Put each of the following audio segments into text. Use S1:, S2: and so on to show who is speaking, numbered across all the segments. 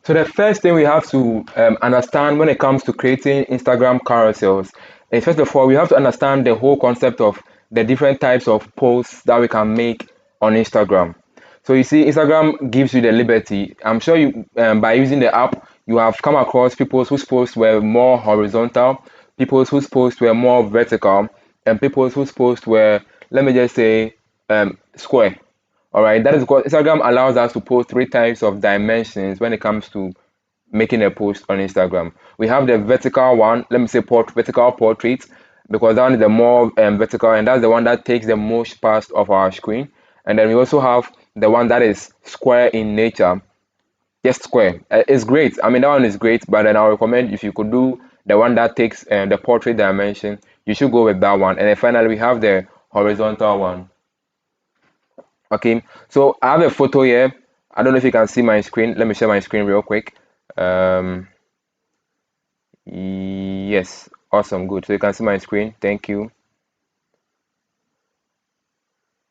S1: So the first thing we have to understand when it comes to creating Instagram carousels is, first of all, we have to understand the whole concept of the different types of posts that we can make on Instagram. So you see, Instagram gives you the liberty. I'm sure you, by using the app, you have come across people whose posts were more horizontal, people whose posts were more vertical, and people whose posts were, let me just say, square. All right, that is because Instagram allows us to post three types of dimensions when it comes to making a post on Instagram. We have the vertical one, let me say vertical portrait, because that one is the more vertical, and that's the one that takes the most part of our screen. And then we also have the one that is square in nature, just square. It's great. I mean, that one is great, but then I recommend if you could do the one that takes the portrait dimension, you should go with that one. And then finally, we have the horizontal one. Okay, so I have a photo here. I don't know if you can see my screen. Let me share my screen real quick. Yes, awesome, good. So you can see my screen. Thank you.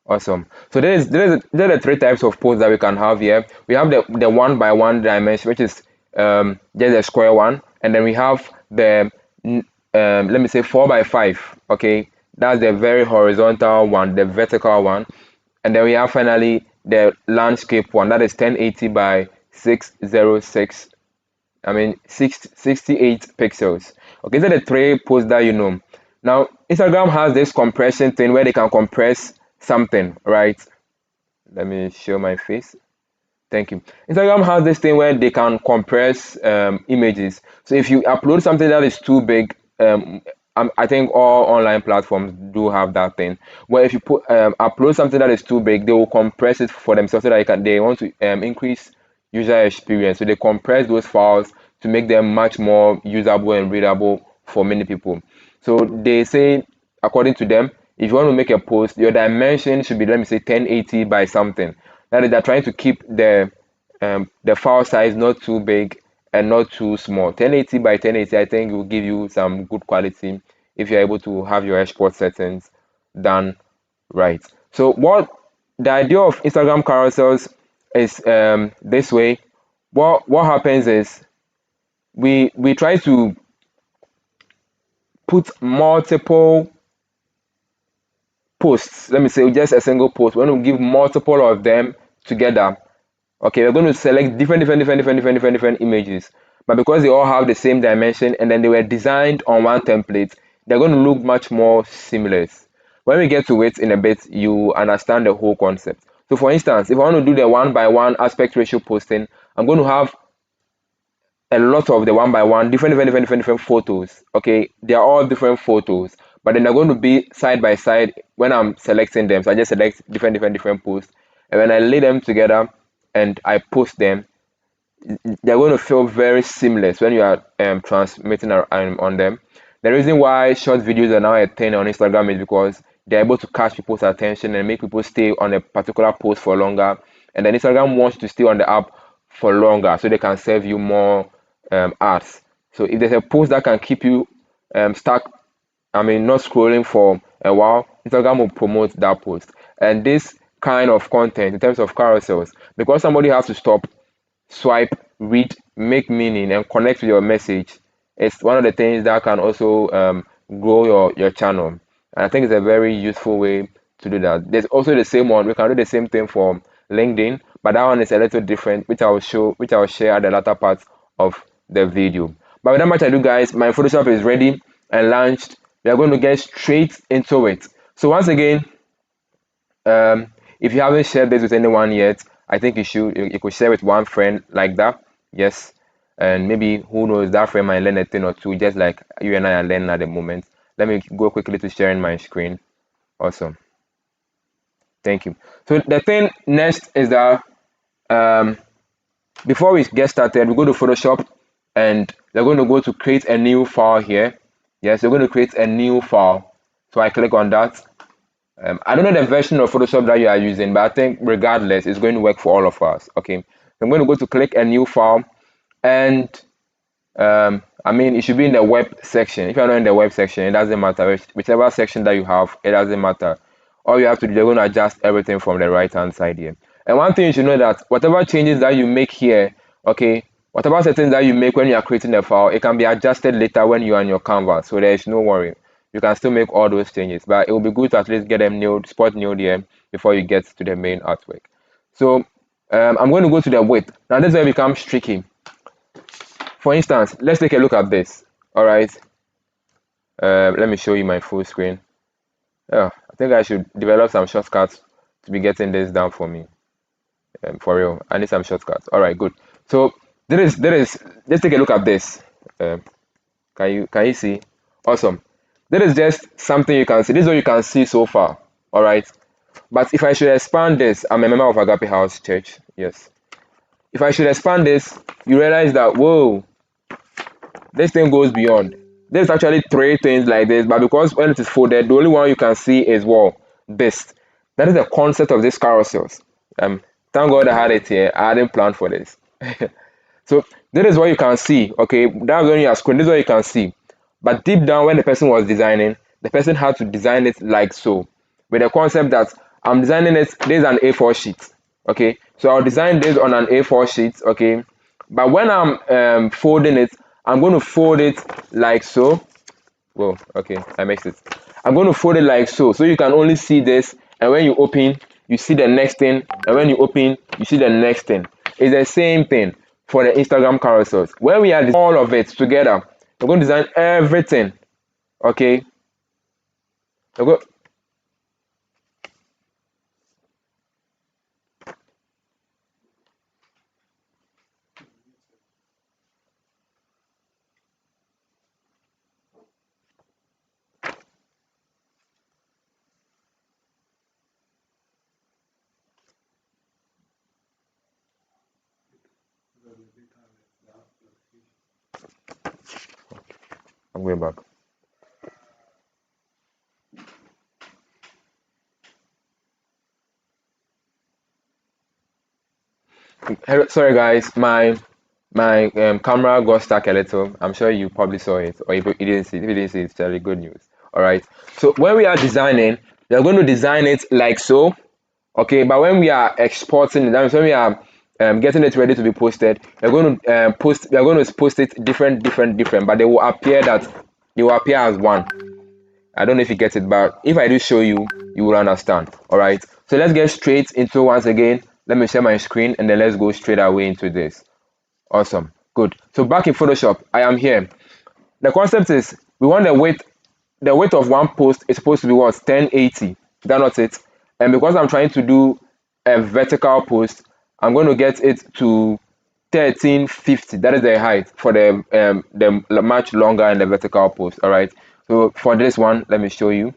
S1: Awesome. So there are the three types of posts that we can have here. We have the one by one dimension, which is just a square one, and then we have the let me say 4 by 5. Okay, that's the very horizontal one, the vertical one, and then we have finally the landscape one that is 1080 by 606. I mean 68 pixels. Okay, these are the three posts that you know. Now Instagram has this compression thing where they can compress something, right? Let me show my face. Thank you. Instagram has this thing where they can compress images. So if you upload something that is too big, I think all online platforms do have that thing. Where if you upload something that is too big, they will compress it for themselves so that they want to increase user experience. So they compress those files to make them much more usable and readable for many people. So they say, according to them, if you want to make a post, your dimension should be, let me say, 1080 by something. That is, they're trying to keep the file size not too big and not too small. 1080 by 1080, I think, will give you some good quality if you're able to have your export settings done right. So what the idea of Instagram carousels is this way. What happens is we try to put multiple posts. Let me say just a single post. We're going to give multiple of them together. Okay, we're going to select different images, but because they all have the same dimension and then they were designed on one template, they're going to look much more seamless. When we get to it in a bit, you understand the whole concept. So for instance, if I want to do the 1:1 aspect ratio posting, I'm going to have a lot of the 1:1 different photos. Okay, they are all different photos, but then they're going to be side by side when I'm selecting them. So I just select different posts, and when I lay them together and I post them, they're going to feel very seamless when you are transmitting on them. The reason why short videos are now a thing on Instagram is because they're able to catch people's attention and make people stay on a particular post for longer. And then Instagram wants you to stay on the app for longer so they can serve you more ads. So if there's a post that can keep you stuck, I mean, not scrolling for a while, Instagram will promote that post. And this kind of content in terms of carousels, because somebody has to stop, swipe, read, make meaning, and connect with your message, it's one of the things that can also grow your channel. And I think it's a very useful way to do that. There's also the same one. We can do the same thing for LinkedIn, but that one is a little different, which I will share at the latter part of the video. But without much ado, guys, my Photoshop is ready and launched. We are going to get straight into it. So once again, if you haven't shared this with anyone yet, I think you could share with one friend like that. Yes, and maybe who knows, that friend might learn a thing or two, just like you and I are learning at the moment. Let me go quickly to sharing my screen. Awesome, thank you. So the thing next is that before we get started, we go to Photoshop and we're going to go to create a new file here. Yes, we're going to create a new file. So I click on that. I don't know the version of Photoshop that you are using, but I think regardless, it's going to work for all of us. Okay, I'm going to go to click a new file, and I mean, it should be in the web section. If you're not in the web section, it doesn't matter. Whichever section that you have, it doesn't matter. All you have to do, you're going to adjust everything from the right hand side here. And one thing you should know that whatever changes that you make here, okay, Whatever settings that you make when you are creating a file, it can be adjusted later when you are on your canvas, so there is no worry. You can still make all those changes, but it will be good to at least get them nailed, spot nailed here before you get to the main artwork. So I'm going to go to the width. Now this is where it becomes tricky. For instance, let's take a look at this. All right, let me show you my full screen. I think I should develop some shortcuts to be getting this down for me. For real, I need some shortcuts. All right, good. So let's take a look at this. Can you see? Awesome. That is just something you can see. This is what you can see so far. All right. But if I should expand this, I'm a member of Agape House Church. Yes. If I should expand this, you realize that, whoa, this thing goes beyond. There's actually three things like this, but because when it is folded, the only one you can see is what? This. That is the concept of this carousels. Thank God I had it here. I hadn't planned for this. So this is what you can see. Okay, that's when you are scrolling. This is what you can see. But deep down, when the person was designing, the person had to design it like so, with the concept that I'm designing it. This is an A4 sheet. Okay, so I'll design this on an A4 sheet. Okay, but when I'm folding it, I'm going to fold it like so. Whoa, okay, I mixed it. I'm going to fold it like so, so you can only see this, and when you open, you see the next thing, and when you open, you see the next thing. It's the same thing for the Instagram carousels. When we add all of it together, we're going to design everything. Okay, I'm going back. Sorry guys, my camera got stuck a little. I'm sure you probably saw it, or if you didn't see it, if you didn't see it, it's really good news. All right, so when we are designing, we are going to design it like so. Okay, but when we are exporting it, that means when we are getting it ready to be posted, we're going to post it different, but they will appear as one. I don't know if you get it, but if I do show you, you will understand. All right, so let's get straight into once again. Let me share my screen and then let's go straight away into this. Awesome, good. So back in Photoshop, I am here. The concept is we want the width of one post is supposed to be what, 1080. That's not it. And because I'm trying to do a vertical post, I'm going to get it to 1350. That is the height for the much longer and the vertical post. All right, so for this one, let me show you.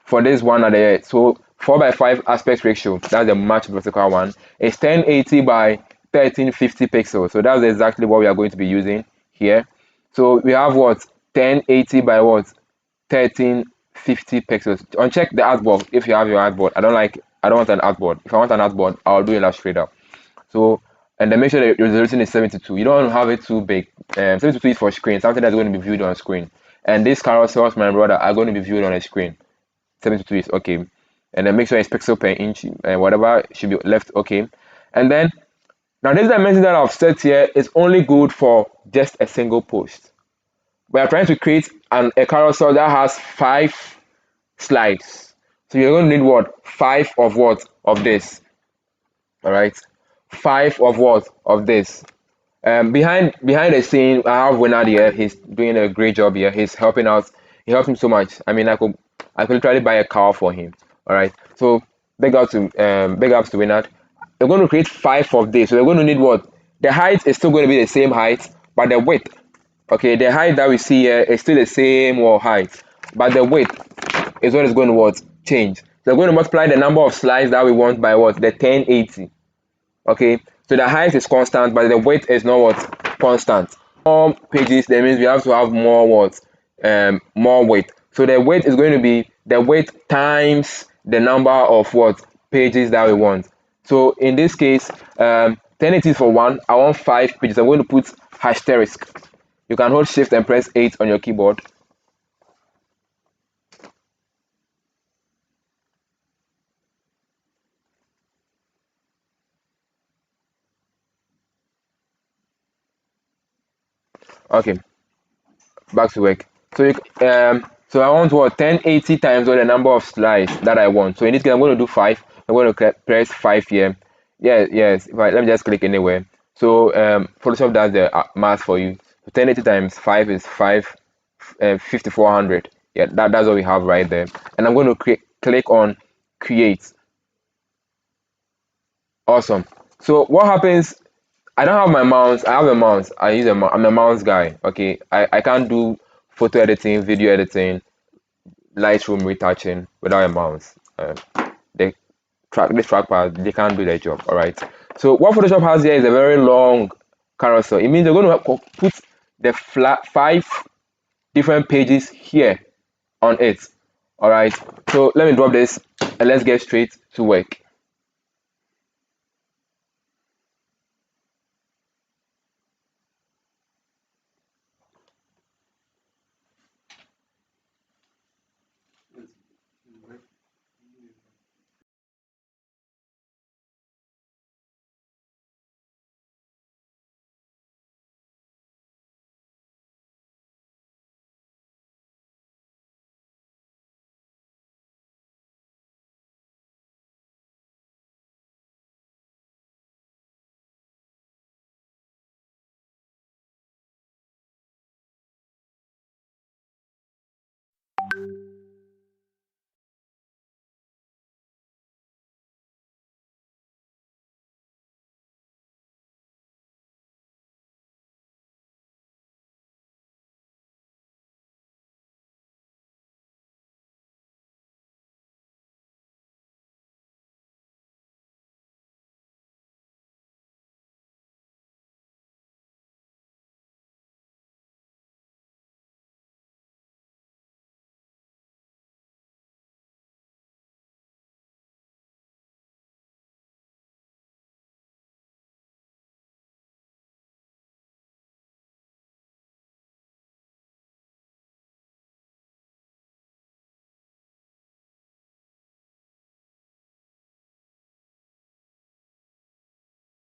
S1: For this one at the so 4:5 aspect ratio, that's the much vertical one. It's 1080 by 1350 pixels, so that's exactly what we are going to be using here. So we have what, 1080 by what, 1350 pixels. Uncheck the artboard if you have your artboard. I don't want an artboard. If I want an artboard, I'll do Illustrator. So, and then make sure the resolution is 72. You don't have it too big. 72 is for screen, something that's going to be viewed on screen. And these carousels, my brother, are going to be viewed on a screen. 72 is okay. And then make sure it's pixel per inch and whatever should be left okay. And then now this dimension that I've set here is only good for just a single post. We are trying to create a carousel that has 5 slides. So you're going to need what? 5 of what? Of this. All right. 5 of what? Of this. Behind the scene, I have Winard here. He's doing a great job here. He's helping out. He helped me so much. I mean, I could literally buy a car for him. All right. So big ups to Winard. We're going to create 5 of this. So we're going to need what? The height is still going to be the same height, but the width. Okay, the height that we see here is still the same height, but the width is what is going to what? Change. So we're going to multiply the number of slides that we want by what? The 1080. Okay, so the height is constant, but the width is not what? Constant. More pages, that means we have to have more what? More width. So the width is going to be the width times the number of what? Pages that we want. So in this case, 1080 is for 1. I want 5 pages. I'm going to put asterisk. You can hold shift and press 8 on your keyboard. Okay, back to work. So so I want what 1080 times what the number of slides that I want. So in this case, I'm going to do 5. I'm going to press 5 here. Yeah, yes. Right, let me just click anywhere. So Photoshop does the math for you. So 1080 times 5 is 5400. Yeah, that's what we have right there. And I'm going to click on create. Awesome. So what happens? I don't have my mouse. I have a mouse. I use I'm a mouse guy. Okay. I can't do photo editing, video editing, Lightroom retouching without a mouse. They this trackpad, they can't do their job. All right. So what Photoshop has here is a very long carousel. It means you're going to put the 5 different pages here on it. All right. So let me drop this and let's get straight to work.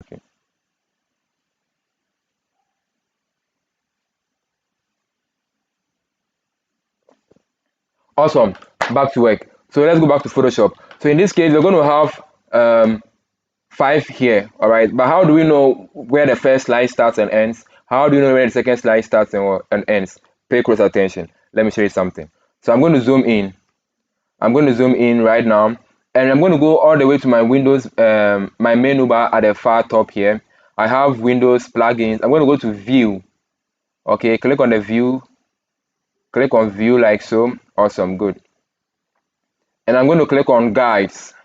S1: Okay. Awesome. Back to work. So let's go back to Photoshop. So in this case, we're going to have 5 here. All right. But how do we know where the first slide starts and ends? How do you know where the second slide starts and ends? Pay close attention. Let me show you something. So I'm going to zoom in. I'm going to zoom in right now. And I'm going to go all the way to my Windows, my menu bar at the far top here. I have Windows plugins. I'm going to go to View. Okay. Click on the View. Click on View like so. Awesome. Good. And I'm going to click on Guides.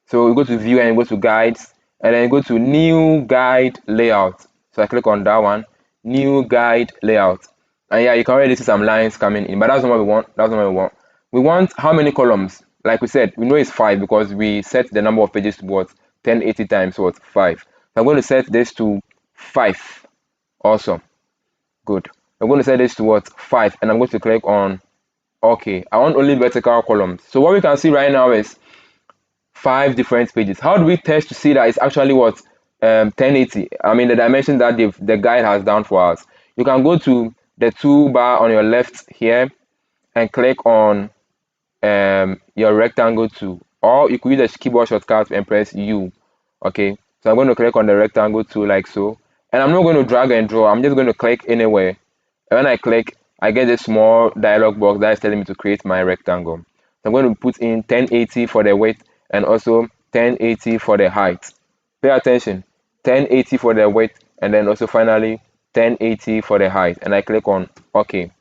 S1: So you go to View and go to Guides, and then go to New Guide Layout. So I click on that one, New Guide Layout. And yeah, you can already see some lines coming in, but that's not what we want. That's not what we want. We want how many columns? Like we said, we know it's 5 because we set the number of pages to what? 1080 times what? 5. So I'm going to set this to 5. Awesome. Good. I'm going to set this to what? 5. And I'm going to click on OK. I want only vertical columns. So what we can see right now is 5 different pages. How do we test to see that it's actually what 1080? I mean the dimension that the guide has done for us. You can go to the toolbar on your left here and click on your rectangle tool, or you could use the keyboard shortcut and press U. Okay, so I'm going to click on the rectangle tool like so, and I'm not going to drag and draw. I'm just going to click anywhere, and when I click, I get this small dialog box that is telling me to create my rectangle. So I'm going to put in 1080 for the width and also 1080 for the height. Pay attention, 1080 for the width and then also finally 1080 for the height, and I click on OK.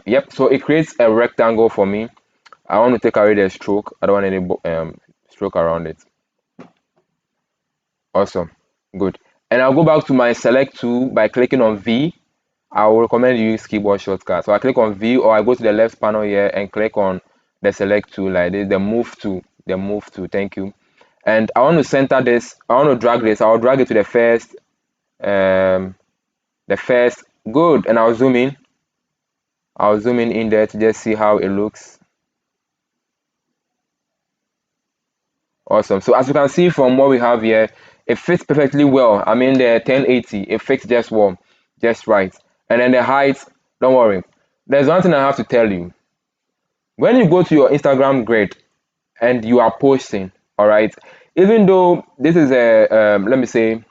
S1: Yep, so it creates a rectangle for me. I want to take away the stroke. I don't want any stroke around it. Awesome, good. And I'll go back to my select tool by clicking on V. I will recommend you use keyboard shortcut. So I click on V, or I go to the left panel here and click on the select tool like this, the move tool, thank you. And I want to center this, I want to drag this, I'll drag it to the first, good, and I'll zoom in there to just see how it looks. Awesome. So as you can see from what we have here, it fits perfectly well. I mean the 1080, it fits just well, just right. And then the height, don't worry. There's one thing I have to tell you. When you go to your Instagram grid and you are posting, all right, even though this is a let me say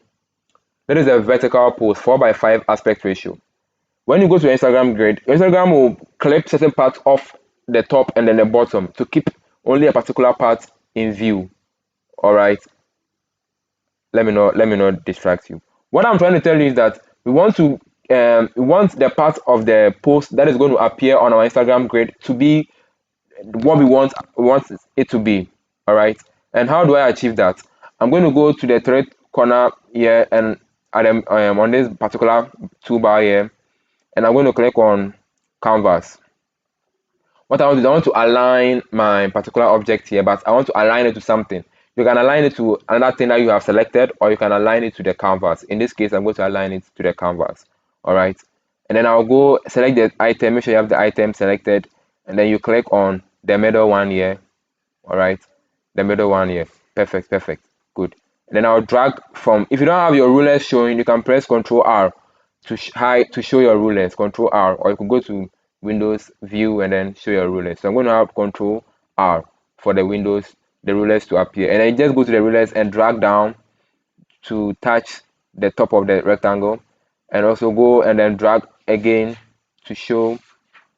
S1: that is a vertical post 4:5 aspect ratio. When you go to Instagram grid, Instagram will clip certain parts off the top and then the bottom to keep only a particular part in view. All right, let me not distract you. What I'm trying to tell you is that we want the part of the post that is going to appear on our Instagram grid to be what we want it to be. All right, and how do I achieve that? I'm going to go to the third corner here and on this particular toolbar here, and I'm going to click on canvas. What I want is I want to align my particular object here, but I want to align it to something. You can align it to another thing that you have selected, or you can align it to the canvas. In this case, I'm going to align it to the canvas. All right, and then I'll go select the item. Make sure you have the item selected, and then you click on the middle one here. All right, the middle one here. Perfect, perfect, good. And then I'll drag from. If you don't have your rulers showing, you can press Ctrl R to hide to show your rulers. Ctrl R, or you could go to Windows View and then show your rulers. So I'm going to have Ctrl R for the Windows, the rulers to appear, and then just go to the rulers and drag down to touch the top of the rectangle, and also go and then drag again to show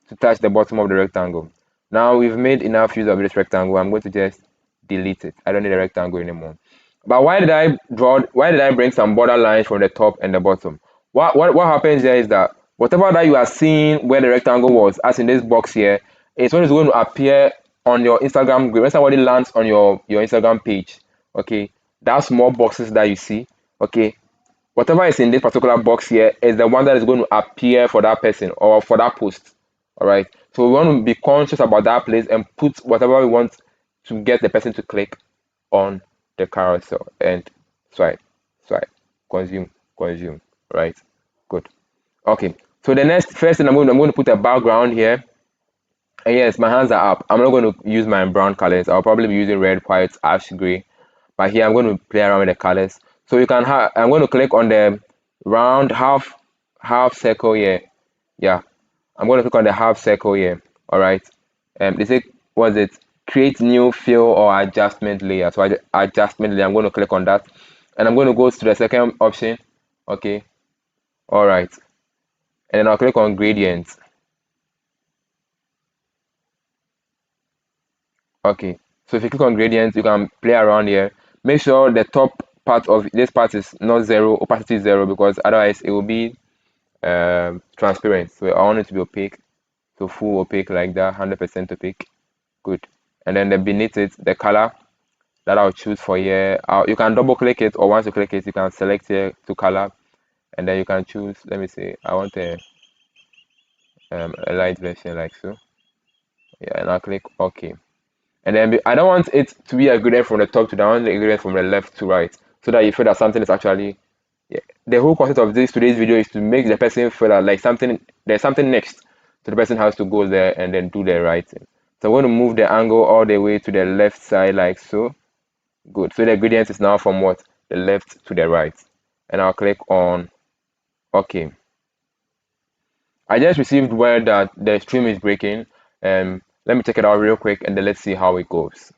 S1: to touch the bottom of the rectangle. Now we've made enough use of this rectangle. I'm going to just delete it. I don't need a rectangle anymore. But why did I bring some border lines from the top and the bottom? What happens here is that whatever that you are seeing where the rectangle was, as in this box here, is what is going to appear on your Instagram grid. When somebody lands on your Instagram page, okay, that small boxes that you see, okay, whatever is in this particular box here is the one that is going to appear for that person or for that post. All right, so we want to be conscious about that place and put whatever we want to get the person to click on the carousel and swipe, swipe, consume, consume. Right, good. Okay, so the next first thing I'm going to put a background here. And yes, my hands are up. I'm not going to use my brown colors. I'll probably be using red, white, ash gray. But here I'm going to play around with the colors. So you can have, I'm going to click on the round half circle here. Yeah, I'm going to click on the half circle here. All right. They say, was it create new fill or adjustment layer? So adjustment layer, I'm going to click on that. And I'm going to go to the second option. Okay. All right. And then I'll click on gradients. Okay, so if you click on gradients, you can play around here. Make sure the top part of this part is not zero, opacity is zero, because otherwise it will be transparent. So I want it to be opaque, so full opaque like that, 100% opaque. Good. And then beneath it, the color that I'll choose for here, you can double click it, or once you click it, you can select here to color, and then you can choose. Let me say I want a light version like so. Yeah, and I'll click OK. And then I don't want it to be a gradient from the top to down, I want a gradient from the left to right, so that you feel that something is actually, yeah. The whole concept of today's video is to make the person feel that like there's something next, so the person has to go there and then do the right thing. So I'm going to move the angle all the way to the left side like so. Good. So the gradient is now from what? The left to the right. And I'll click on OK. I just received word that the stream is breaking. Let me check it out real quick and then let's see how it goes.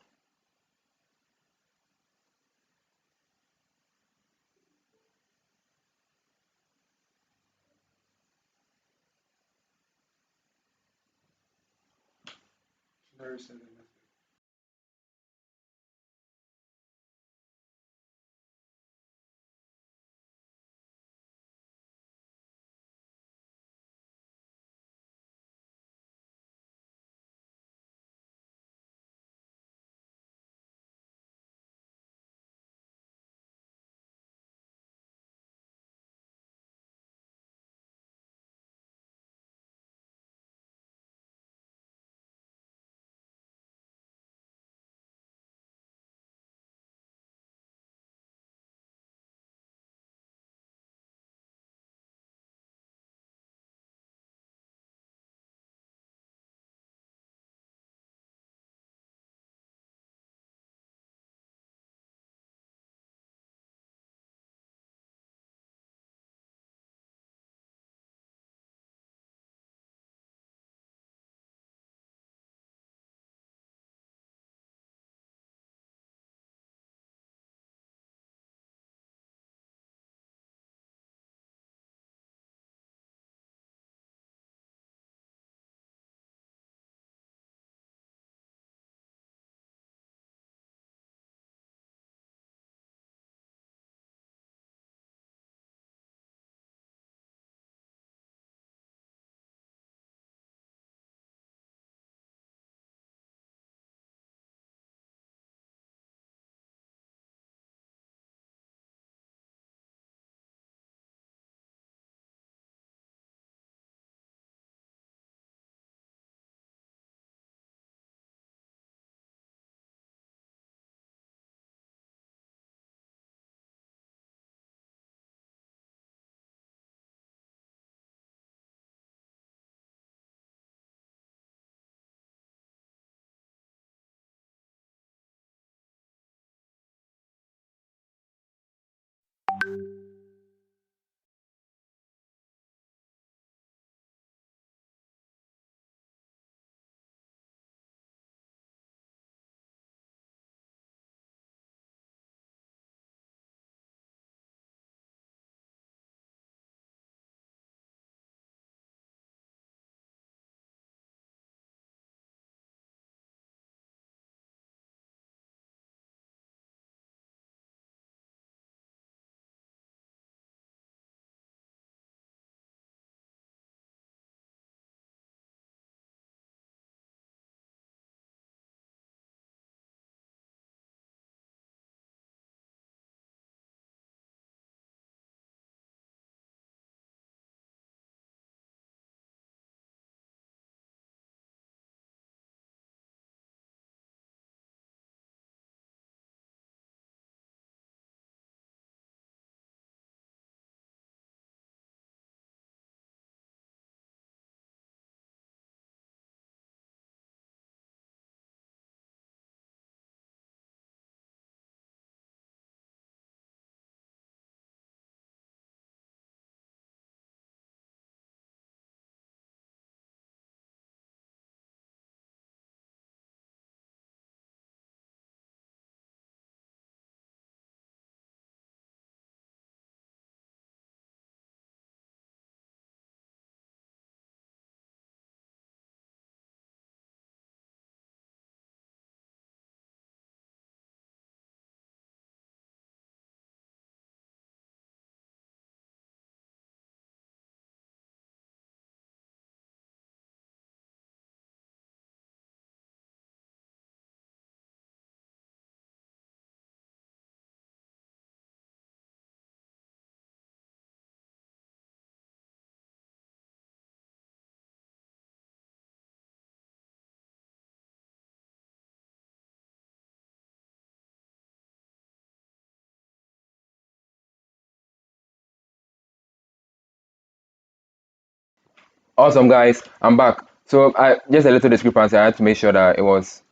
S1: Awesome, guys, I'm back. So I just a little discrepancy. I had to make sure that it was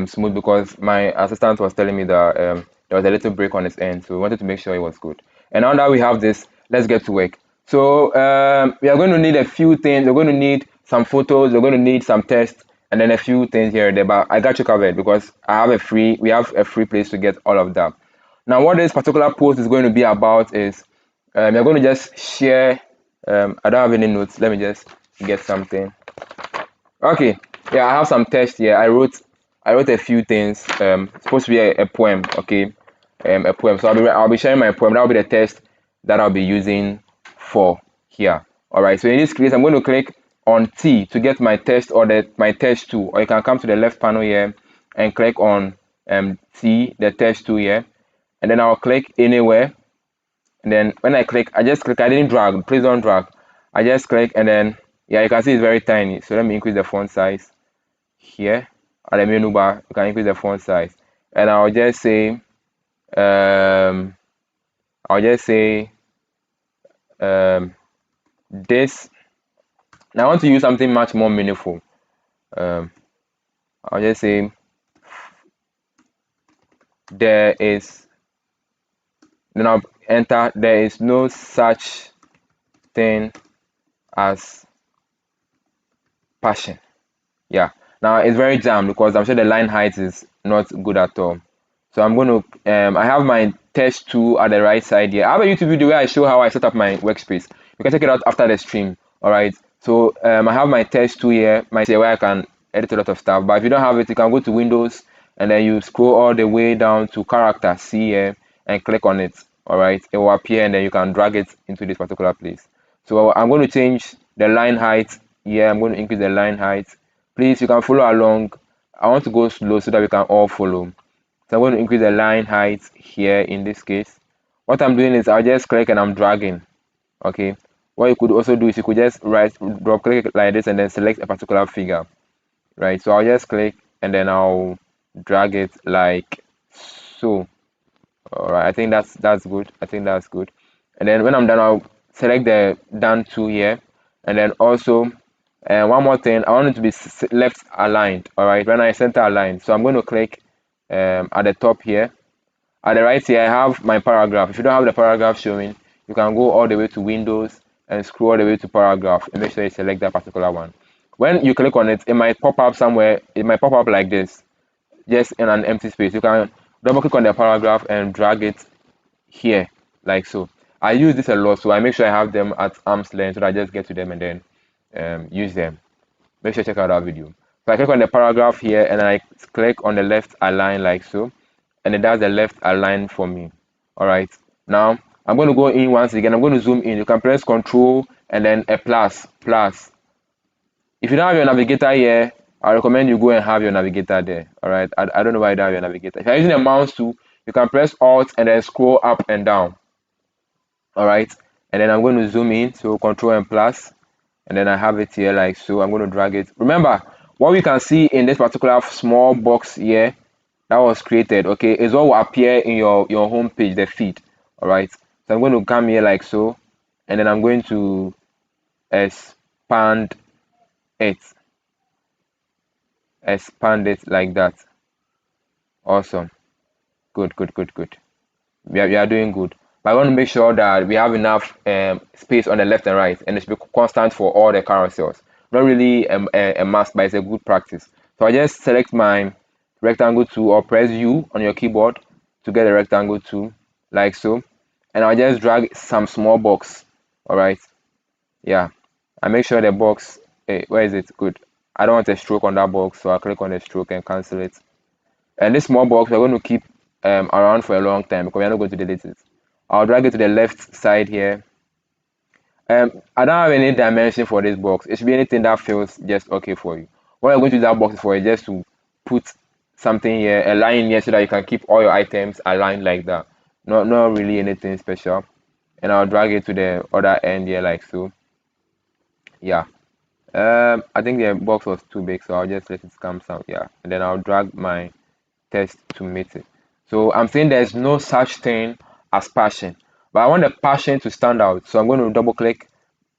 S1: smooth because my assistant was telling me that there was a little break on its end, so we wanted to make sure it was good. And now that we have this, let's get to work. So we are going to need a few things. We're going to need some photos. We're going to need some tests, and then a few things here and there. But I got you covered because we have a free place to get all of that. Now, what this particular post is going to be about is you're going to just share. I don't have any notes. Let me just get something. Okay, yeah, I have some text here. I wrote a few things. It's supposed to be a poem. Okay, a poem. So I'll be sharing my poem. That'll be the text that I'll be using for here. All right. So in this case, I'm going to click on T to get my text or my text tool. Or you can come to the left panel here and click on T, the text tool here, and then I'll click anywhere. And then when I click, I just click. I didn't drag. Please don't drag. I just click, and then yeah, you can see it's very tiny. So let me increase the font size here at the menu bar. You can increase the font size, and I'll just say um this. Now I want to use something much more meaningful. um I'll just say there is, then I'll enter, there is no such thing as passion. Yeah, now it's very jammed because I'm sure the line height is not good at all. So I'm going to I have my test tool at the right side here. I have a YouTube video where I show how I set up my workspace. You can check it out after the stream. All right, so I have my test tool here, where I can edit a lot of stuff. But if you don't have it, you can go to Windows and then you scroll all the way down to character C here and click on it. All right, it will appear and then you can drag it into this particular place. So I'm going to change the line height here. I'm going to increase the line height. Please, you can follow along. I want to go slow so that we can all follow. So I'm going to increase the line height here in this case. What I'm doing is I'll just click and I'm dragging. Okay. What you could also do is you could just drop click like this and then select a particular figure. Right. So I'll just click and then I'll drag it like so. All right. I think that's good. I think that's good. And then when I'm done, I'll select the done tool here, and then also one more thing, I want it to be left aligned. All right, when I center aligned, so I'm going to click at the top here. At the right here, I have my paragraph. If you don't have the paragraph showing, you can go all the way to Windows and scroll all the way to paragraph and make sure you select that particular one. When you click on it, it might pop up somewhere. It might pop up like this, just in an empty space. You can double click on the paragraph and drag it here, like so. I use this a lot, so I make sure I have them at arm's length so that I just get to them and then use them. Make sure you check out that video. So I click on the paragraph here and I click on the left align like so, and it does the left align for me. All right, now I'm going to go in once again. I'm going to zoom in. You can press Control and then a plus. If you don't have your navigator here, I recommend you go and have your navigator there. All right, I don't know why you don't have your navigator. If you're using a mouse tool, you can press Alt and then scroll up and down. All right, and then I'm going to zoom in, so Control and plus, and then I have it here like so. I'm going to drag it. Remember, what we can see in this particular small box here that was created, okay, is what will appear in your home page, the feed. All right, so I'm going to come here like so, and then I'm going to expand it like that. Awesome. Good. We are doing good. But I want to make sure that we have enough space on the left and right, and it should be constant for all the carousels. Not really a must, but it's a good practice. So I just select my rectangle tool or press U on your keyboard to get a rectangle tool, like so. And I'll just drag some small box. All right. Yeah. I make sure the box, where is it? Good. I don't want a stroke on that box, so I'll click on the stroke and cancel it. And this small box we're going to keep around for a long time because we're not going to delete it. I'll drag it to the left side here. I don't have any dimension for this box. It should be anything that feels just okay for you. What I'm going to use that box for is just to put something here, a line here, so that you can keep all your items aligned like that. Not really anything special. And I'll drag it to the other end here like so. Yeah. I think the box was too big, so I'll just let it come out. Yeah. And then I'll drag my text to meet it. So I'm saying there's no such thing as passion, but I want the passion to stand out. So I'm going to double click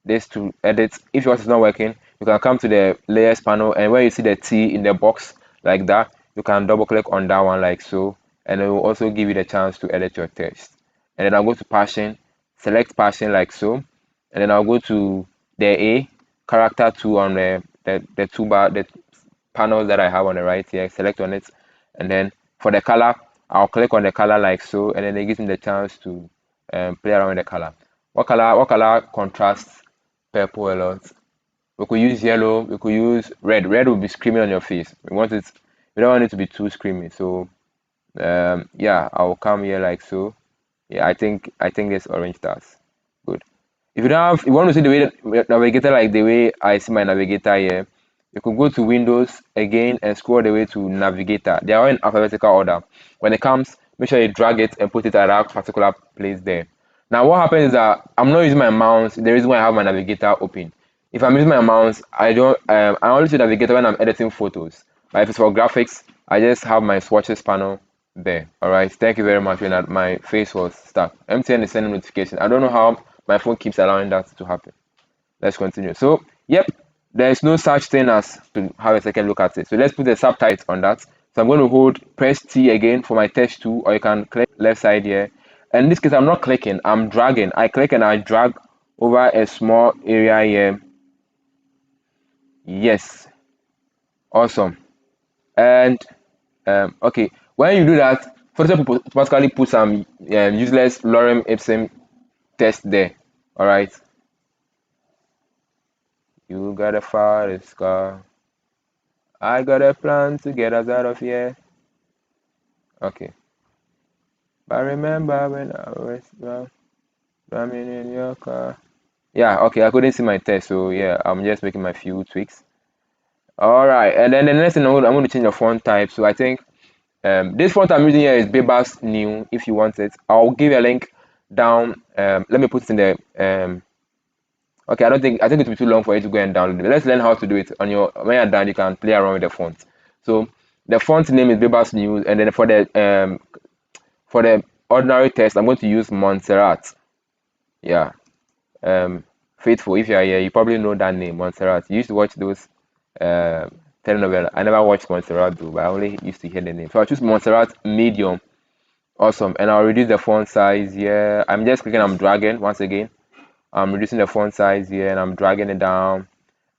S1: this to edit. If yours is not working, you can come to the layers panel, and where you see the T in the box like that, you can double click on that one like so, and it will also give you the chance to edit your text. And then I'll go to passion, select passion like so, and then I'll go to the A character 2 on the toolbar, the panels that I have on the right here, select on it, and then for the color, I'll click on the color like so, and then it gives me the chance to play around with the color. What color contrasts purple a lot? We could use yellow, we could use red. Red will be screaming on your face. We don't want it to be too screaming. So yeah, I'll come here like so. Yeah, I think this orange does. Good. If you want to see the way that navigator like the way I see my navigator here, you could go to Windows again and scroll the way to navigator. They are all in alphabetical order. When it comes, make sure you drag it and put it at that particular place there. Now what happens is that I'm not using my mouse. The reason why I have my navigator open. If I'm using my mouse, I only use navigator when I'm editing photos. But if it's for graphics, I just have my swatches panel there. All right, thank you very much. When my face was stuck, MTN is sending notification. I don't know how my phone keeps allowing that to happen. Let's continue. So yep, there is no such thing as to have a second look at it. So let's put the subtitle on that. So I'm going to press T again for my text tool, or you can click left side here. And in this case, I'm not clicking, I'm dragging. I click and I drag over a small area here. Yes, awesome. And okay, when you do that, Photoshop will automatically put some useless lorem ipsum text there. All right. You got a forest car. I got a plan to get us out of here. Okay. But remember when I was drumming in your car. Yeah, okay, I couldn't see my text, so yeah, I'm just making my few tweaks. All right, and then the next thing I'm going to change the font type. So I think this font I'm using here is Bebas New. If you want it, I'll give you a link down. Let me put it in the okay, I think it will be too long for you to go and download it. Let's learn how to do it on your when you're done. You can play around with the font. So the font name is Bebas News, and then for the ordinary text, I'm going to use Montserrat. Yeah, Faithful. If you are here, you probably know that name, Montserrat. You used to watch those telenovela. I never watched Montserrat though, but I only used to hear the name. So I'll choose Montserrat Medium. Awesome, and I'll reduce the font size here. I'm just clicking, I'm dragging once again. I'm reducing the font size here and I'm dragging it down,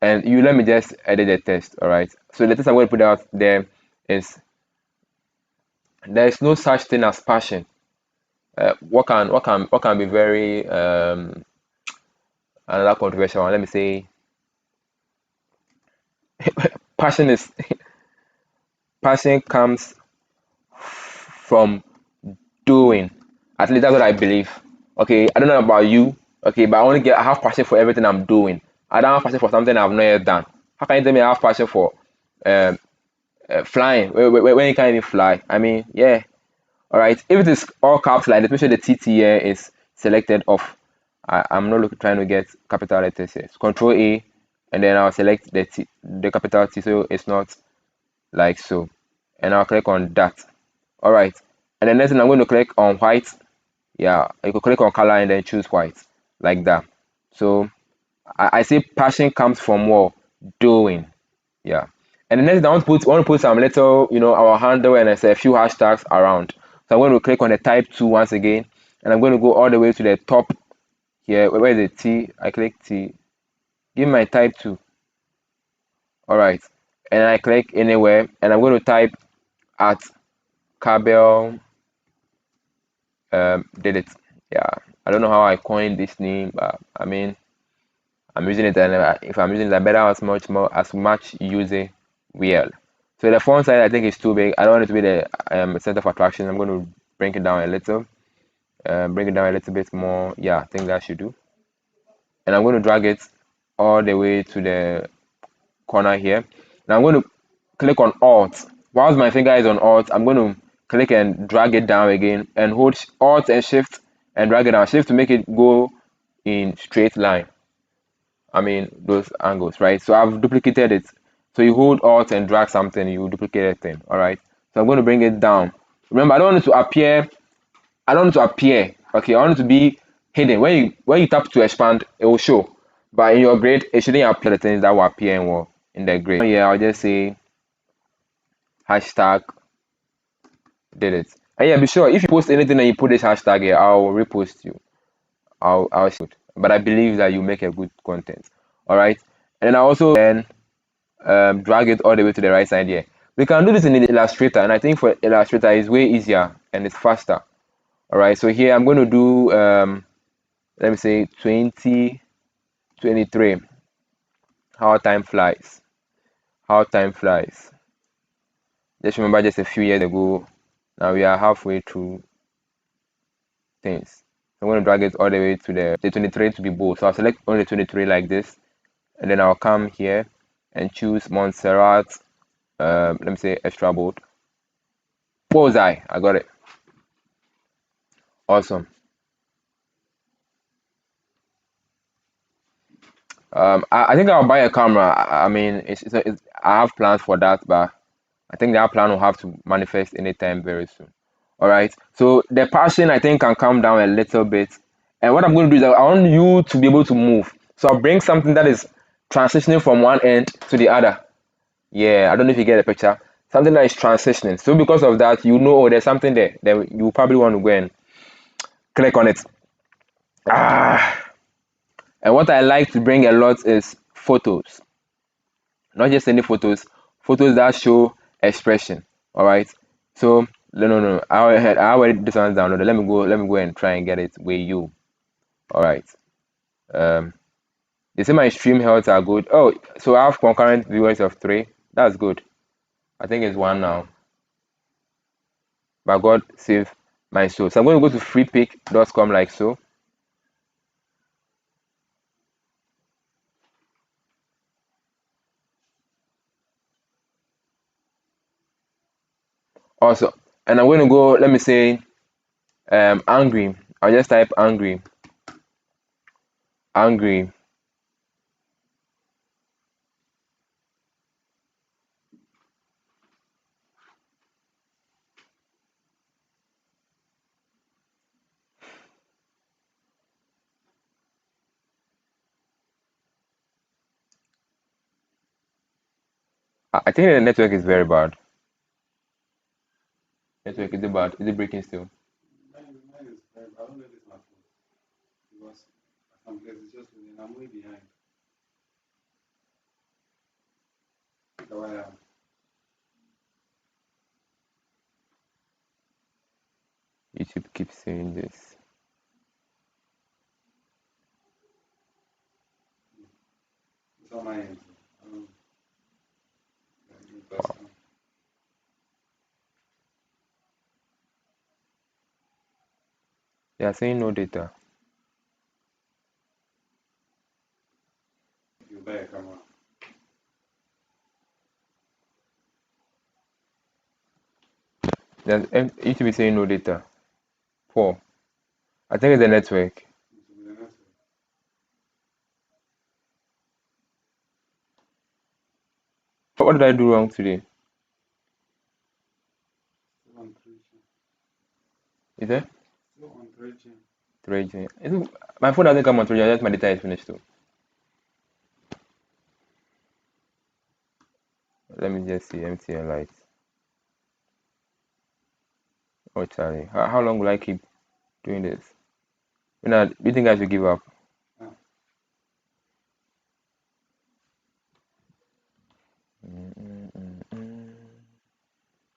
S1: and you let me just edit the text. All right, so the text I'm going to put out there is there is no such thing as passion. What can be very another controversial one? Let me say passion is passion comes from doing. At least that's what I believe. Okay, I don't know about you. Okay, but I have passion for everything I'm doing. I don't have passion for something I've not yet done. How can you tell me I have passion for flying when you can't even fly? I mean, yeah. All right. If it is all caps like this, make sure the TT here is selected off. I'm not trying to get capital letters here. So Control A, and then I'll select the capital T, so it's not like so, and I'll click on that. All right. And then next thing I'm going to click on white. Yeah, you could click on color and then choose white like that. So I say passion comes from what? Doing. Yeah. And the next thing I want to put some little, our handle and a few hashtags around. So I'm going to click on the type 2 once again, and I'm going to go all the way to the top here. Where is the T? I click T. Give my type 2. All right. And I click anywhere, and I'm going to type at Carbell did it. Yeah, I don't know how I coined this name, but I mean, I'm using it, and if I'm using it, I better as much use it well. So the font size I think is too big. I don't want it to be the center of attraction. I'm going to bring it down a little, bit more. Yeah, I think that should do. And I'm going to drag it all the way to the corner here. Now I'm going to click on Alt. Whilst my finger is on Alt, I'm going to click and drag it down again, and hold Alt and Shift and drag it down. Shift to make it go in straight line. I mean those angles, right? So I've duplicated it. So you hold Alt and drag something, you duplicate a thing. All right. So I'm going to bring it down. Remember, I don't want it to appear. Okay, I want it to be hidden. When you tap to expand, it will show. but in your grade, it shouldn't appear the things that will appear in the grade. Yeah, I'll just say hashtag did it. And yeah, be sure if you post anything and you put this hashtag here, I'll repost you. I'll shoot. But I believe that you make a good content. All right. And then I also then drag it all the way to the right side here. We can do this in Illustrator, and I think for Illustrator it's way easier and it's faster. All right. So here I'm going to do let me say 2023. How time flies. How time flies. Just remember, just a few years ago. Now we are halfway through things. I'm going to drag it all the way to the 23 to be bold. So I'll select only 23 like this, and then I'll come here and choose Montserrat. Let me say extra bold. What was I got it. Awesome. I think I'll buy a camera. I mean, I have plans for that, but I think that plan will have to manifest anytime very soon. All right. So the passion I think can calm down a little bit. And what I'm going to do is I want you to be able to move. So I'll bring something that is transitioning from one end to the other. Yeah, I don't know if you get the picture. Something that is transitioning. So because of that, you know, oh, there's something there. Then you probably want to go and click on it. And what I like to bring a lot is photos. Not just any photos, photos that show expression. All right. So no. I already this one's downloaded. Let me go and try and get it with you. All right. They say my stream health are good. Oh, so I have concurrent viewers of 3. That's good. I think it's 1 now. But God save my soul. So I'm going to go to freepick.com like so. Also, and I'm going to go, let me say, angry. I'll just type angry. Angry. I think the network is very bad. Network, is it bad? Is it breaking still?
S2: Mine is I don't know if it's my fault because some places it's just and I'm way behind. So I am.
S1: YouTube keeps saying this.
S2: It's on my end.
S1: Wow. They are saying no data.
S2: You buy a camera.
S1: YouTube is saying no data. 4. I think it's the network. What did I do wrong today?
S2: Still on 3G.
S1: Is it?
S2: Still on 3G.
S1: 3G. My phone doesn't come on 3G, just my data is finished too. Let me just see MTN lights. Oh, Charlie. How long will I keep doing this? Do you think I should give up?
S2: Ah.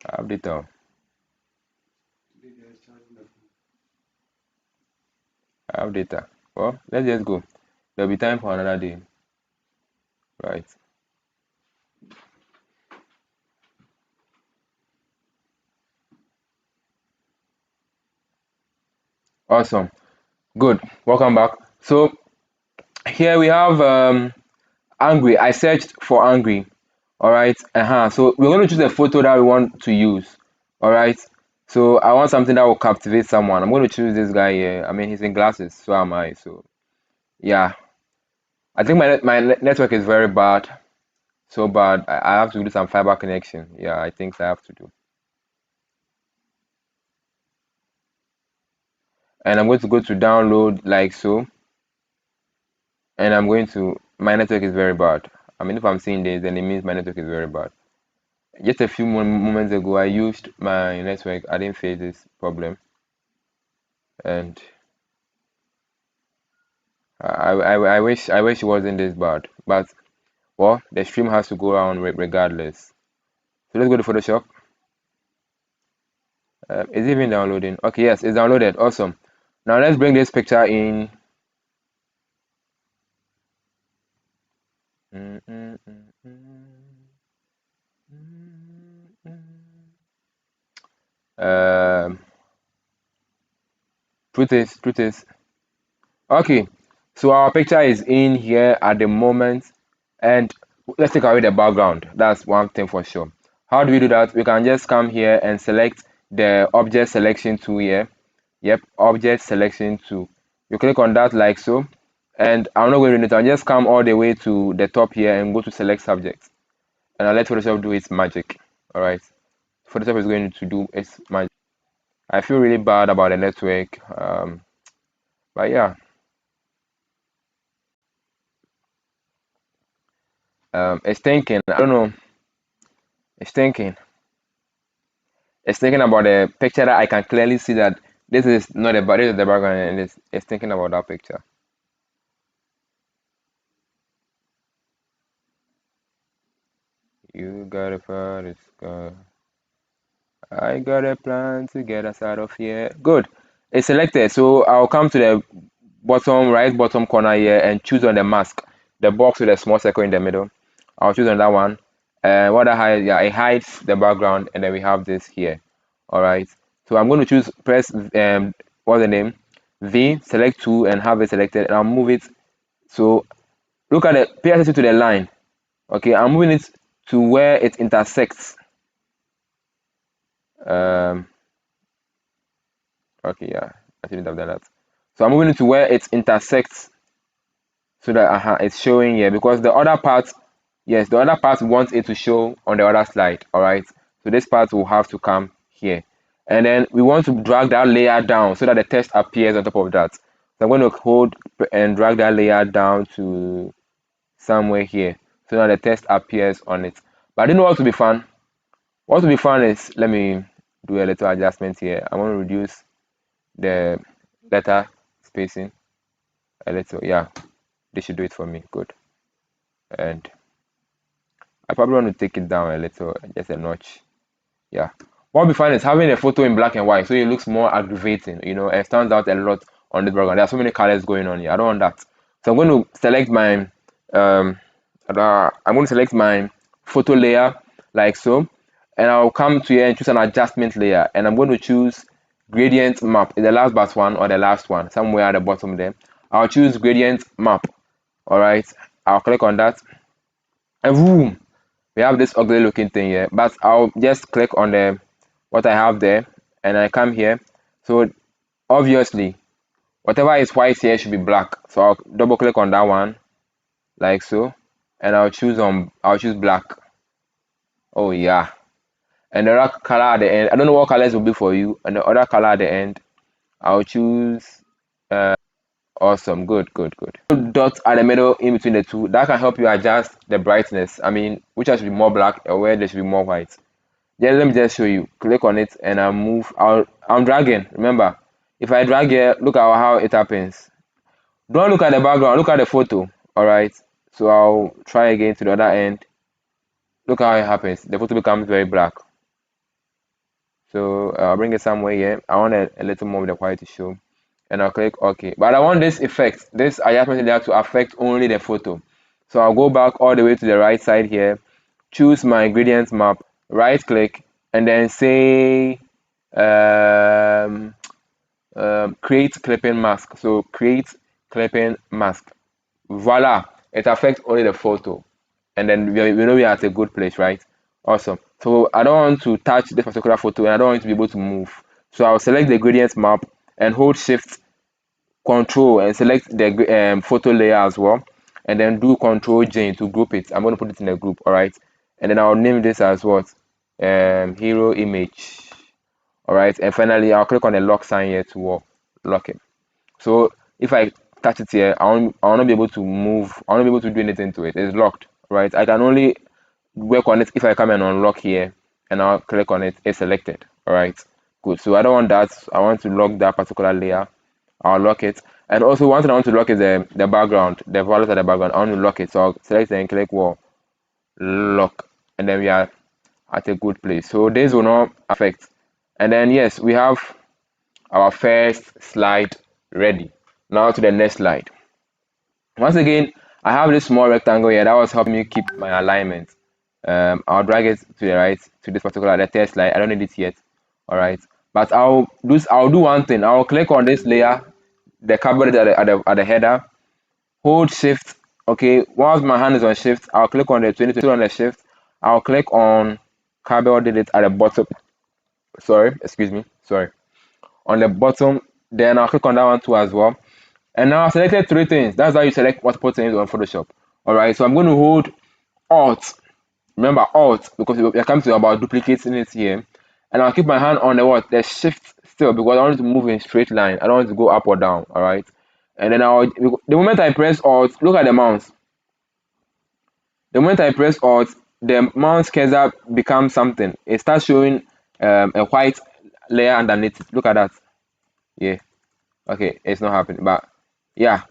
S1: I have data.
S2: Today they are charging the phone.
S1: I have data. Well, let's just go. There'll be time for another day. Right. Awesome. Good. Welcome back. So here we have angry. I searched for angry. All right. So we're going to choose a photo that we want to use. All right. So I want something that will captivate someone. I'm going to choose this guy here. I mean, he's in glasses. So am I. So yeah. I think my network is very bad. So bad. I have to do some fiber connection. Yeah, I think I have to do. And I'm going to go to download like so. and I'm going to, my network is very bad. I mean, if I'm seeing this, then it means my network is very bad. Just a few moments ago, I used my network. I didn't face this problem, and I wish it wasn't this bad. But well, the stream has to go on regardless. So let's go to Photoshop. Is it even downloading? Okay, yes, it's downloaded. Awesome. Now let's bring this picture in. Mm, mm, mm, mm. Truth is, okay. So our picture is in here at the moment, and let's take away the background. That's one thing for sure. How do we do that? We can just come here and select the object selection tool here. Yep, object selection tool. You click on that like so, and I'm not going to do it. I'll just come all the way to the top here and go to select subject, and I'll let Photoshop do its magic. All right, Photoshop is going to do its magic. I feel really bad about the network, but yeah, it's thinking. I don't know. It's thinking. It's thinking about the picture that I can clearly see that this is not the this is the background, and it's thinking about that picture. You got a party scar. I got a plan to get us out of here. Good. It's selected. So I'll come to the right bottom corner here and choose on the mask, the box with a small circle in the middle. I'll choose on that one. And what I hide, yeah, it hides the background, and then we have this here. All right. So I'm going to press what's the name? V, select two, and have it selected, and I'll move it. So look at it. Pay attention to the line. Okay, I'm moving it to where it intersects. Um, okay, yeah, I shouldn't have done that. So I'm moving it to where it intersects, so that it's showing here, because the other part, yes, the other part wants it to show on the other slide. All right, so this part will have to come here, and then we want to drag that layer down so that the text appears on top of that. So I'm going to hold and drag that layer down to somewhere here, so that the text appears on it. But I didn't know what to be fun. What will be fun is, let me do a little adjustment here. I want to reduce the letter spacing a little. Yeah, they should do it for me. Good. And I probably want to take it down a little, just a notch. Yeah. What will be fun is having a photo in black and white, so it looks more aggravating. You know, it stands out a lot on the background. There are so many colors going on here. I don't want that. So I'm going to select my I'm going to select my photo layer like so, and I'll come to here and choose an adjustment layer, and I'm going to choose gradient map. Is the last but one or the last one, somewhere at the bottom there. I'll choose gradient map. All right, I'll click on that, and boom, we have this ugly looking thing here. But I'll just click on the what I have there, and I come here. So obviously, whatever is white here should be black. So I'll double click on that one like so, and I'll choose black. Oh yeah, and the other color at the end, I don't know what colors will be for you, and the other color at the end, I'll choose awesome. Good. Dot at the middle in between the two, that can help you adjust the brightness. I mean, which has to be more black or where there should be more white. Yeah, let me just show you. Click on it and I'll move. I'm dragging. Remember, if I drag here, look at how it happens. Don't look at the background, look at the photo. All right, so I'll try again to the other end. Look how it happens. The photo becomes very black. So I'll bring it somewhere here. I want a little more of the white to show, and I'll click OK. But I want this effect, this adjustment layer, to affect only the photo. So I'll go back all the way to the right side here, choose my gradient map, right click, and then say create clipping mask. So create clipping mask. Voila, it affects only the photo, and then we know we are at a good place, right? Awesome. So I don't want to touch this particular photo, and I don't want it to be able to move. So I'll select the gradient map and hold shift control and select the photo layer as well, and then do control J to group it. I'm going to put it in a group. All right, and then I'll name this as what, hero image. All right, and finally I'll click on the lock sign here to lock it. So if I touch it here, I won't be able to move. I won't be able to do anything to it. It's locked, right? I can only work on it if I come and unlock here, and I'll click on it. It's selected. All right, good. So I don't want that. I want to lock that particular layer. I'll lock it. And also one thing I want to lock is the background, the values of the background. I want to lock it. So I'll select and click wall lock, and then we are at a good place. So this will not affect. And then yes, we have our first slide ready. Now to the next slide. Once again, I have this small rectangle here that was helping me keep my alignment. I'll drag it to the right to this particular the test slide. I don't need it yet. All right, but I'll do one thing. I'll click on this layer, the cardboard at the header. Hold shift. Okay, once my hand is on shift, I'll click on the 20 on the shift. I'll click on carbelldidit at the bottom. Sorry, excuse me. Sorry, on the bottom. Then I'll click on that one too as well. And now I've selected three things. That's how you select multiple things on Photoshop. All right, so I'm going to hold Alt. Remember Alt because it comes to about duplicating it here. And I'll keep my hand on the what? The shift still because I want it to move in straight line. I don't want it to go up or down. All right. And then the moment I press Alt, look at the mouse. The moment I press Alt, the mouse cursor becomes something. It starts showing a white layer underneath it. Look at that. Yeah. Okay, it's not happening, but yeah,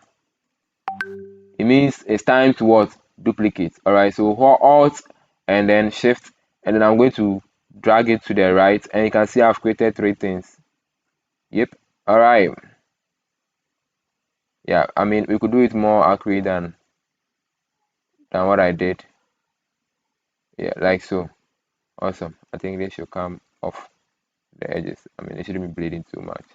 S1: it means it's time to what? Duplicate. All right. So hold Alt and then Shift, and then I'm going to drag it to the right, and you can see I've created three things. Yep. All right. Yeah. I mean, we could do it more accurate than what I did. Yeah, like so. Awesome. I think they should come off the edges. I mean, it shouldn't be bleeding too much.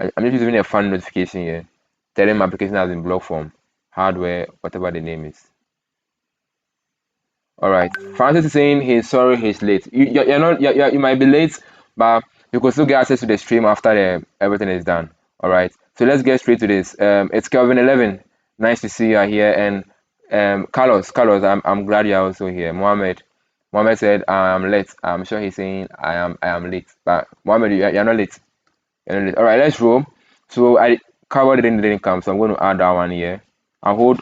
S1: I'm just using a fun notification here, telling my application has been blocked from hardware, whatever the name is. All right. Francis is saying he's sorry he's late. You're not. You might be late, but you can still get access to the stream after everything is done. All right. So let's get straight to this. It's Kelvin 11. Nice to see you here, and Carlos. I'm glad you're also here. Mohammed said I'm late. I'm sure he's saying I am late, but Mohammed, you're not late. You're not late. All right. Let's roll. So I covered didn't come, so I'm going to add that one here. I'll hold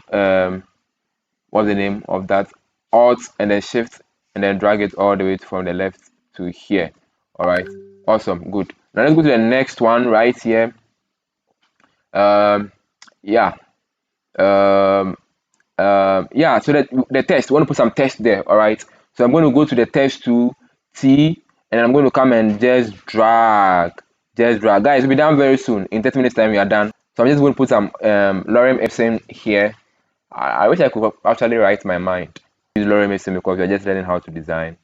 S1: what's the name of that? Alt and then Shift and then drag it all the way from the left to here. All right, awesome, good. Now let's go to the next one right here. Yeah, yeah. So that the text, we want to put some text there. All right. So I'm going to go to the text to T, and I'm going to come and just drag. Guys, we'll be done very soon. In 30 minutes time, we are done. So I'm just going to put some lorem ipsum here. I wish I could actually write my mind. Use lorem ipsum because we're just learning how to design.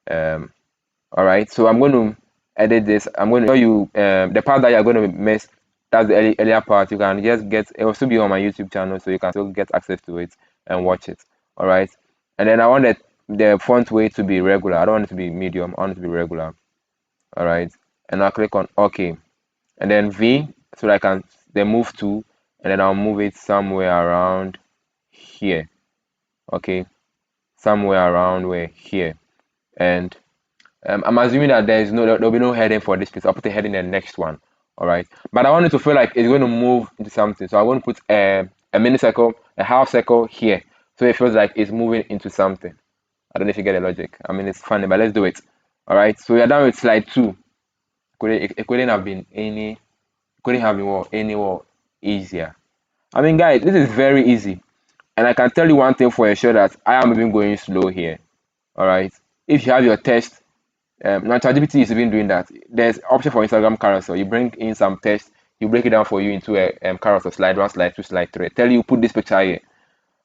S1: All right, so I'm going to edit this. I'm going to show you the part that you're going to miss. That's the earlier part. You can just get it will still be on my YouTube channel, so you can still get access to it and watch it. All right, and then I want the font weight to be regular. I don't want it to be medium. I want it to be regular. All right, and I'll click on OK, and then V so that I can then move to, and then I'll move it somewhere around here. Okay, somewhere around where here, and I'm assuming that there'll be no heading for this piece. I'll put a heading in the next one. All right, but I want it to feel like it's going to move into something, so I want to put a mini circle, a half circle here, so it feels like it's moving into something. I don't know if you get the logic. I mean, it's funny, but let's do it. All right, so we are done with slide 2. It couldn't have been any more easier. I mean, guys, this is very easy. And I can tell you one thing for sure that I am even going slow here. All right. If you have your text, now ChatGPT is even doing that. There's option for Instagram carousel. You bring in some text, you break it down for you into a carousel, slide 1, slide 2, slide 3. Tell you put this picture here.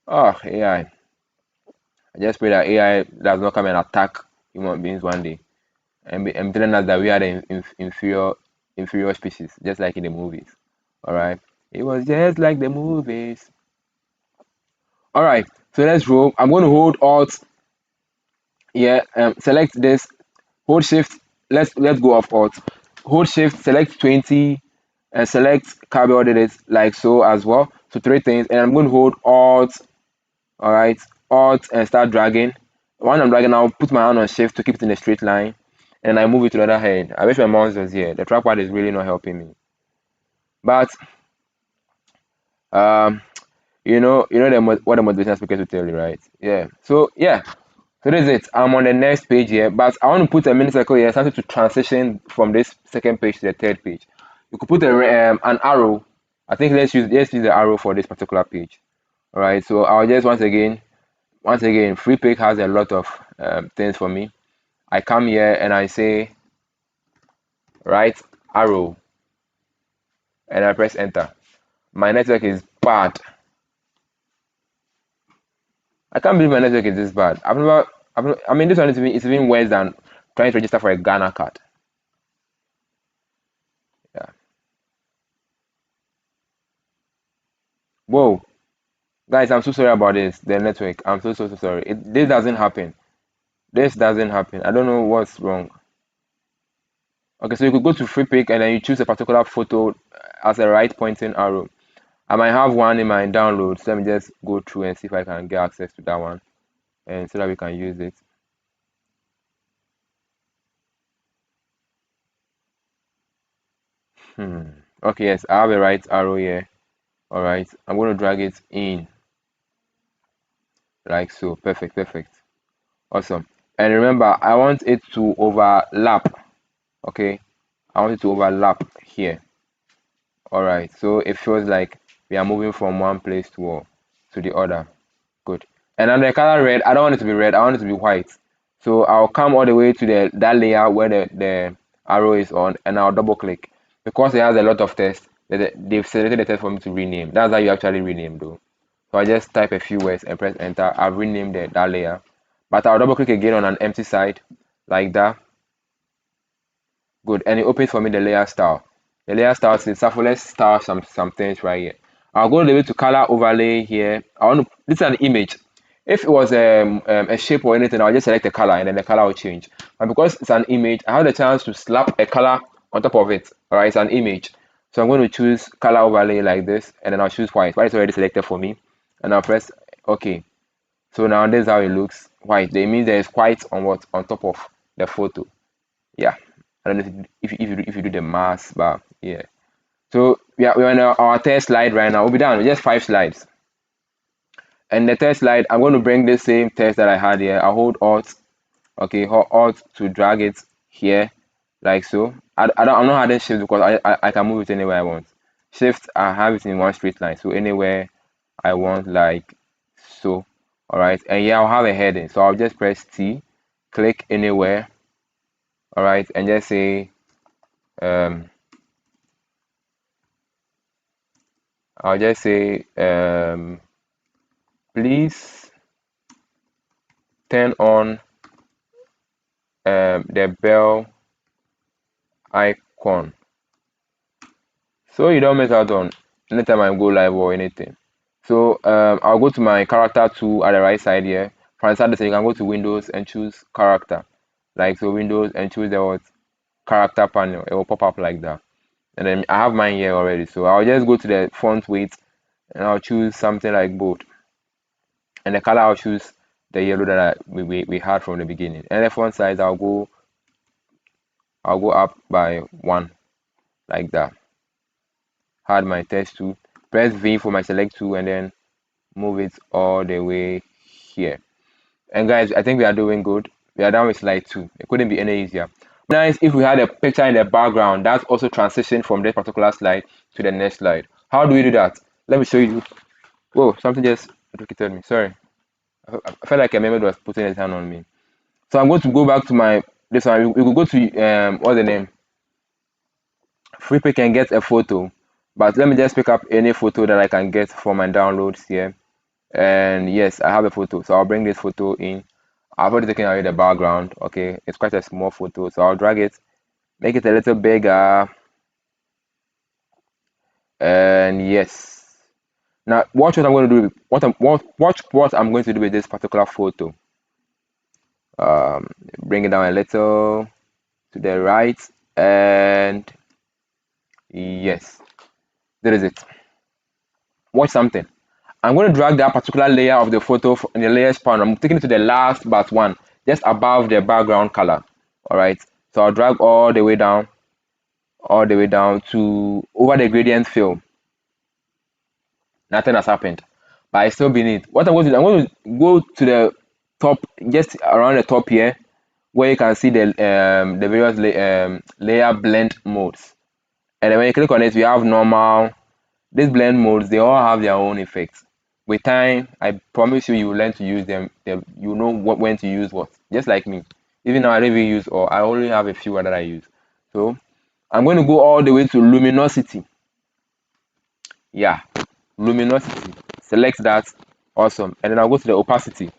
S1: Oh, AI. I just pray that AI does not come and attack human beings one day. And telling us that we are the inferior species, just like in the movies. All right. It was just like the movies. All right, so let's roll. I'm going to hold Alt. Yeah, select this. Hold Shift. Let's go off Alt. Hold Shift. Select 20, and select carbelldidit like so as well. So three things, and I'm going to hold Alt. All right, Alt and start dragging. When I'm dragging, I'll put my hand on Shift to keep it in a straight line, and I move it to the other hand. I wish my mouse was here. The trackpad is really not helping me. But um, what the motivational speakers will tell you, right? Yeah. So yeah. So this is it. I'm on the next page here, but I want to put a mini circle here, something to transition from this second page to the third page. You could put an arrow. I think let's use the arrow for this particular page. All right. So I'll just once again, free pick has a lot of things for me. I come here and I say right arrow, and I press enter. My network is bad. I can't believe my network is this bad. I mean, this one is even worse than trying to register for a Ghana card. Yeah. Whoa. Guys, I'm so sorry about this. The network. I'm so sorry. This doesn't happen. This doesn't happen. I don't know what's wrong. Okay, so you could go to free pick and then you choose a particular photo as a right pointing arrow. I might have one in my downloads. Let me just go through and see if I can get access to that one, and so that we can use it. Okay, yes, I have a right arrow here. All right, I'm going to drag it in like so. Perfect. Awesome. And remember, I want it to overlap. Okay, I want it to overlap here. All right, so it feels like we are moving from one place to the other. Good. And then the color red, I don't want it to be red, I want it to be white. So I'll come all the way to that layer where the arrow is on, and I'll double click. Because it has a lot of text, they've selected the text for me to rename. That's how you actually rename though. So I just type a few words and press enter. I've renamed that layer. But I'll double click again on an empty side like that. Good. And it opens for me the layer style. The layer style says Sarfo. Let's style some things right here. I'll go the way to color overlay here. This is an image. If it was a shape or anything, I'll just select the color and then the color will change. And because it's an image, I have the chance to slap a color on top of it. All right, it's an image. So I'm going to choose color overlay like this, and then I'll choose white. White is already selected for me, and I'll press OK. So now this is how it looks. White. That means there is white on top of the photo. Yeah. I don't know if you do the math, but yeah. So we're on our third slide right now. We'll be done with just 5 slides. And the third slide, I'm going to bring the same text that I had here. I'll hold Alt, okay, hold Alt to drag it here, like so. I'm not adding Shift because I can move it anywhere I want. Shift, I have it in one straight line, so anywhere I want, like so. All right, and yeah, I'll have a heading, so I'll just press T, click anywhere. All right, and just say I'll just say please turn on the bell icon so you don't miss out on anytime I go live or anything. So I'll go to my character tool at the right side here. From the side, you can go to Windows and choose character, like so. Windows and choose the character panel. It will pop up like that. And then I have mine here already, so I'll just go to the font weight and I'll choose something like bold, and the color I'll choose the yellow that we had from the beginning. And the font size I'll go up by 1 like that. Add my text tool, press V for my select tool, and then move it all the way here. And guys, I think we are doing good. We are done with slide 2. It couldn't be any easier. Nice if we had a picture in the background that's also transitioned from this particular slide to the next slide. How do we do that? Let me show you. Whoa, something just located me. Sorry. I felt like a member was putting his hand on me. So I'm going to go back to this one. We could go to what's the name? Free pick and get a photo. But let me just pick up any photo that I can get from my downloads here. And yes, I have a photo. So I'll bring this photo in. I've already taken away the background. Okay, it's quite a small photo. So I'll drag it, make it a little bigger. And yes. Now watch what I'm going to do. Watch what I'm going to do with this particular photo. Bring it down a little to the right, and yes, that is it. Watch something. I'm going to drag that particular layer of the photo in the layers panel. I'm taking it to the last but one, just above the background color. All right. So I'll drag all the way down to over the gradient fill. Nothing has happened, but I still beneath. What I'm going to do, I'm going to go to the top, just around the top here, where you can see the various layer blend modes. And then when you click on it, we have normal. These blend modes, they all have their own effects. With time, I promise you, you will learn to use them. You know when to use what. Just like me. Even now, I don't even use, or I only have a few that I use. So I'm going to go all the way to luminosity. Yeah, luminosity. Select that. Awesome. And then I'll go to the opacity.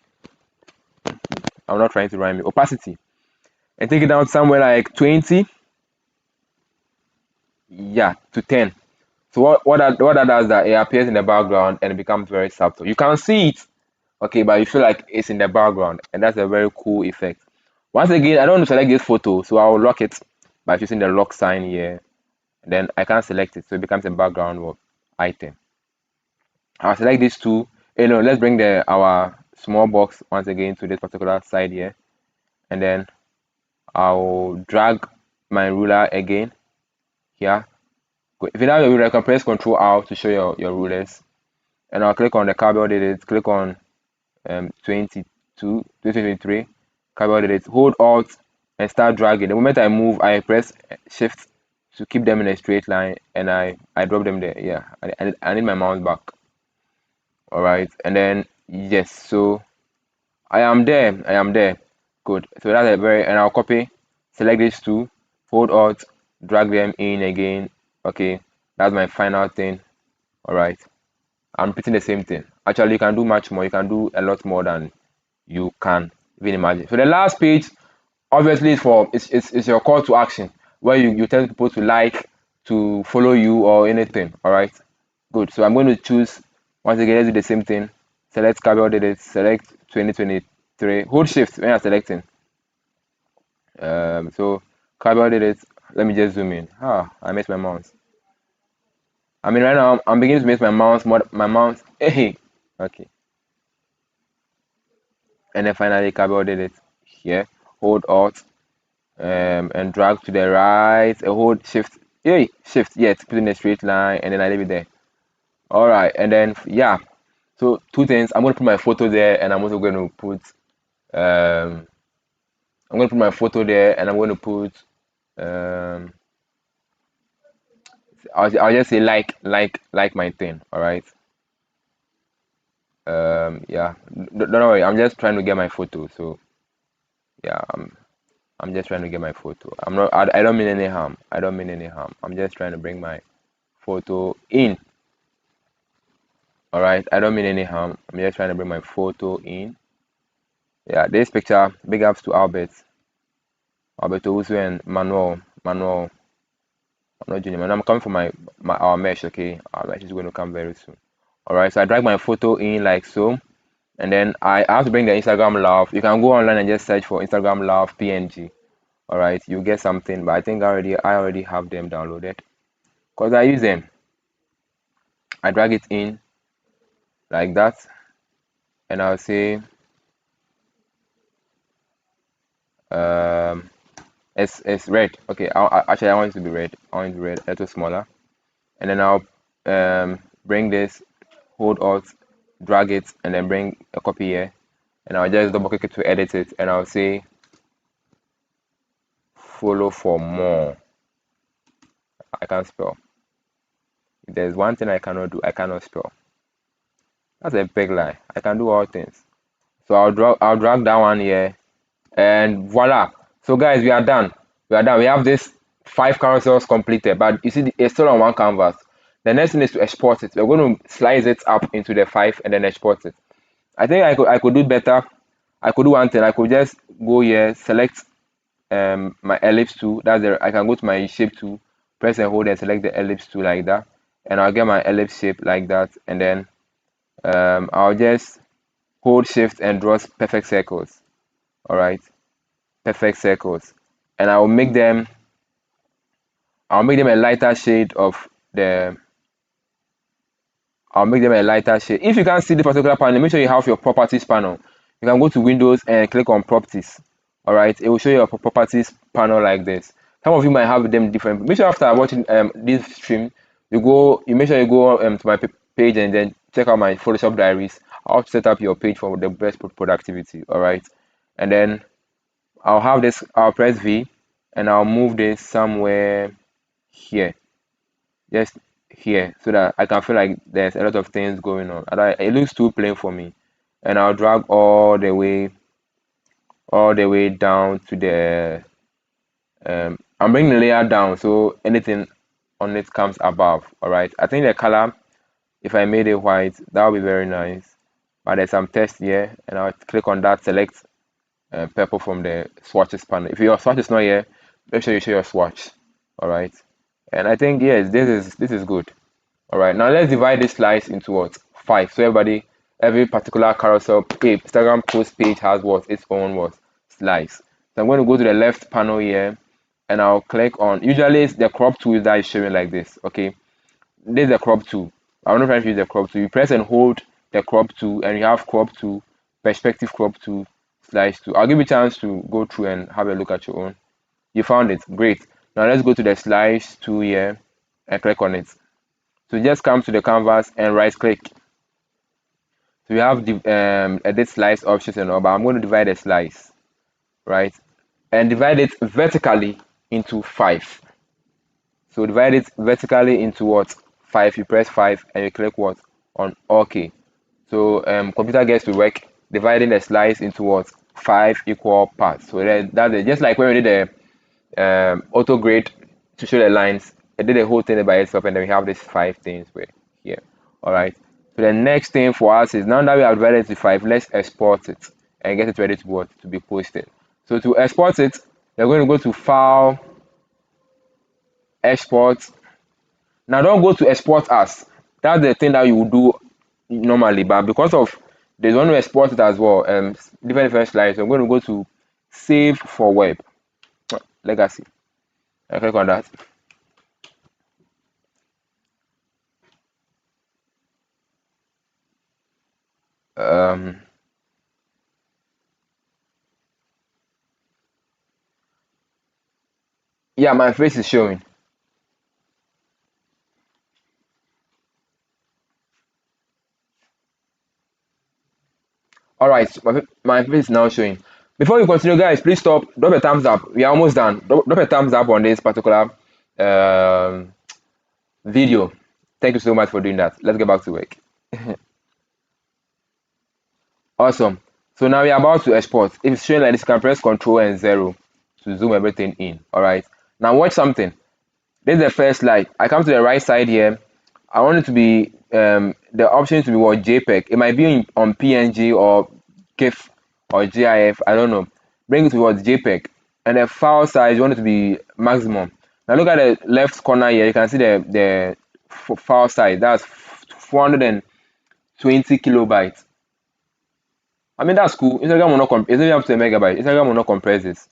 S1: I'm not trying to rhyme it. Opacity. And take it down somewhere like 20. Yeah, to 10. So what that does is that it appears in the background and it becomes very subtle. You can see it, okay, but you feel like it's in the background, and that's a very cool effect. Once again, I don't want to select this photo, so I'll lock it by using the lock sign here. And then I can select it, so it becomes a background item. I'll select these two. Let's bring our small box once again to this particular side here, and then I'll drag my ruler again here. If you have your ruler, you can press Ctrl Alt to show your rulers, and I'll click on the carbelldidit, click on 2023, carbelldidit, hold Alt and start dragging. The moment I move, I press Shift to keep them in a straight line, and I drop them there. Yeah, I need my mouse back. All right, and then yes, so I am there. Good. So that's and I'll copy, select these two, hold Alt, drag them in again. Okay, that's my final thing. All right, I'm repeating the same thing. Actually, you can do much more. You can do a lot more than you can even imagine. So the last page, obviously, it's your call to action, where you tell people to like, to follow you, or anything. All right, good. So I'm going to choose, once again, let's do the same thing. Select carbelldidit, select 2023, hold Shift when you're selecting. So carbelldidit, let me just zoom in. I missed my mouse. I mean, right now I'm beginning to miss my mouse. Hey, okay. And then finally carbelldidit here. Hold Alt and drag to the right. Hold Shift. Yay, Shift. Yeah, to put in a straight line, and then I leave it there. All right, and then yeah. So two things. I'm going to put my photo there, and I'm also going to put my photo there, and I'm going to put I'll just say like my thing. All right. Yeah, don't worry, I'm just trying to get my photo. So yeah, I'm just trying to get my photo. I don't mean any harm. I'm just trying to bring my photo in. All right, I don't mean any harm. I'm just trying to bring my photo in. Yeah, this picture, big ups to Alberto Usu and Manuel. I'm not junior man. I'm coming for our mesh. Okay, our mesh is going to come very soon. All right, so I drag my photo in like so, and then I have to bring the Instagram love. You can go online and just search for Instagram love PNG. All right, you get something, but I think I already have them downloaded because I use them. I drag it in like that, and I'll say it's red. Okay, actually I want it to be red. I want it to be red, a little smaller, and then I'll bring this, hold Alt, drag it, and then bring a copy here, and I'll just double click it to edit it, and I'll say follow for more. I can't spell. If there's one thing I cannot do, I cannot spell. That's a big lie. I can do all things. So I'll drag that one here, and voila. So guys, we are done. We have this 5 carousels completed, but you see it's still on one canvas. The next thing is to export it. We're going to slice it up into the 5 and then export it. I think I could do better. I could do one thing. I could just go here, select my ellipse tool. I can go to my shape tool, press and hold and select the ellipse tool like that, and I'll get my ellipse shape like that, and then I'll just hold Shift and draw perfect circles. All right, perfect circles, and I'll make them a lighter shade of the. I'll make them a lighter shade. If you can't see the particular panel, make sure you have your properties panel. You can go to Windows and click on properties. All right, it will show you your properties panel like this. Some of you might have them different. Make sure after watching this stream, you make sure you go to my page and then check out my Photoshop diaries. How to set up your page for the best productivity. All right, and then I'll press V, and I'll move this somewhere here, just here, so that I can feel like there's a lot of things going on. It looks too plain for me, and I'll drag all the way down to the I'm bringing the layer down so anything on it comes above. All right, I think the color, if I made it white, that would be very nice, but there's some text here, and I'll click on that, select purple from the swatches panel. If your swatch is not here, make sure you show your swatch. All right, and I think yes, this is good. All right, now let's divide this slice into what, 5, so every particular carousel Instagram post page has what, its own what, slice. So I'm going to go to the left panel here, and I'll click on, usually it's the crop tool that is showing like this. Okay, this is the crop tool. I'm not trying to use the crop tool. You press and hold the crop tool, and you have crop tool, perspective crop tool, slice tool. I'll give you a chance to go through and have a look at your own. You found it, great. Now let's go to the slice tool here and click on it. So just come to the canvas and right click. So you have the edit slice options and all, but I'm going to divide the slice, right, and divide it vertically into 5. So divide it vertically into what, 5. You press 5 and you click what, on OK. So computer gets to work dividing the slice into what, 5 equal parts. So that's it. Just like when we did the auto grade to show the lines, it did the whole thing by itself, and then we have these 5 things here. All right, so the next thing for us is, now that we have divided it to 5, let's export it and get it ready to be posted. So to export it, you're going to go to File, Export. Now don't go to Export As. That's the thing that you would do normally, but because of there's one to export it as well, different slides, I'm going to go to Save for Web, Legacy. I click on that. Yeah, my face is showing. All right, my face is now showing. Before you continue, guys, please stop, drop a thumbs up. We are almost done. Drop a thumbs up on this particular video. Thank you so much for doing that. Let's get back to work. Awesome. So now we are about to export. If it's showing like this, you can press Ctrl and 0 to zoom everything in. All right, now watch something. This is the first slide. I come to the right side here. I want it to be the option to be what, JPEG. It might be on PNG or GIF or GIF, I don't know. Bring it to what, JPEG, and the file size you want it to be maximum. Now look at the left corner here. You can see the file size. That's 420 kilobytes. I mean, that's cool. Instagram will not it's not up to a megabyte. Instagram will not compress this.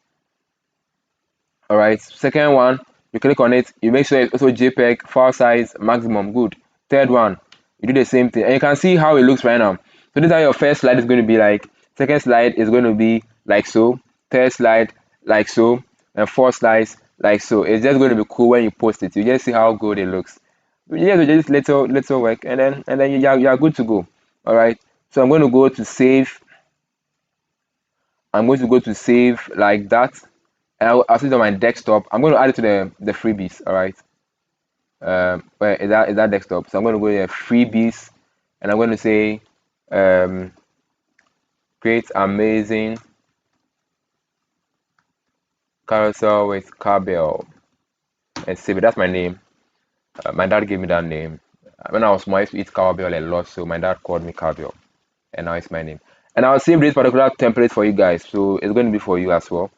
S1: All right. Second one, you click on it. You make sure it's also JPEG, file size maximum. Good. Third one, you do the same thing, and you can see how it looks right now. So this is how your first slide is going to be like. Second slide is going to be like so. Third slide like so, and fourth slide like so. It's just going to be cool when you post it. You just see how good it looks. You just little work, and then you are good to go. All right. So I'm going to go to save. I'm going to go to save like that, and I'll see it on my desktop. I'm going to add it to the freebies. All right, where is that desktop? So I'm going to go to freebies, and I'm going to say create amazing carousel with Carbell, and save it. That's my name. My dad gave me that name when I was small. I used to eat Carbell a lot, so my dad called me Carbell, and now it's my name. And I'll save this particular template for you guys, so it's going to be for you as well.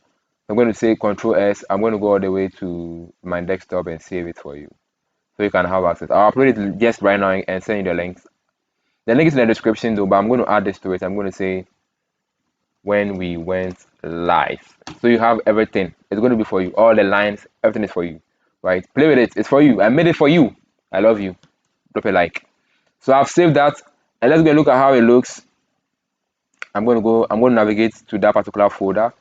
S1: I'm going to say Control S. I'm going to go all the way to my desktop and save it for you, so you can have access. I'll upload it just right now and send you the links. The link is in the description though, but I'm going to add this to it. I'm going to say when we went live, so you have everything. It's going to be for you. All the lines, everything is for you, right? Play with it. It's for you. I made it for you. I love you. Drop a like. So I've saved that, and let's go look at how it looks. I'm going to navigate to that particular folder.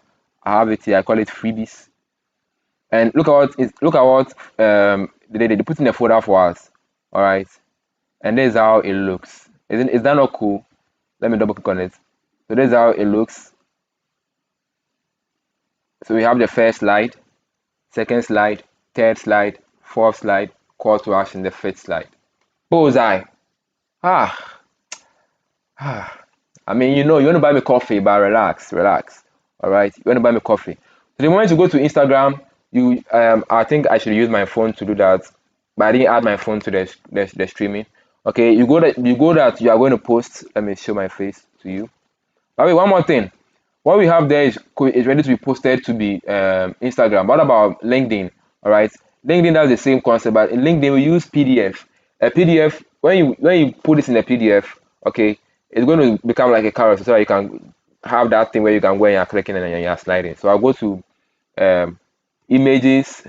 S1: I have it here. I call it freebies. And look at what they put in the folder for us. All right, and this is how it looks. Is that not cool? Let me double click on it. So this is how it looks. So we have the first slide, second slide, third slide, fourth slide, call to action, the fifth slide. Bullseye. Ah, I mean, you want to buy me coffee, but relax, relax. All right, you want to buy me coffee. So the moment you go to Instagram, I think I should use my phone to do that, but I didn't add my phone to the streaming. Okay, you go that you are going to post. Let me show my face to you. But wait, one more thing. What we have there is ready to be posted to be Instagram. What about LinkedIn? All right, LinkedIn does the same concept, but in LinkedIn we use PDF. A PDF, when you put this in a PDF, okay, it's going to become like a carousel, so that you can have that thing where you can go and you're clicking and you're sliding. So I'll go to images.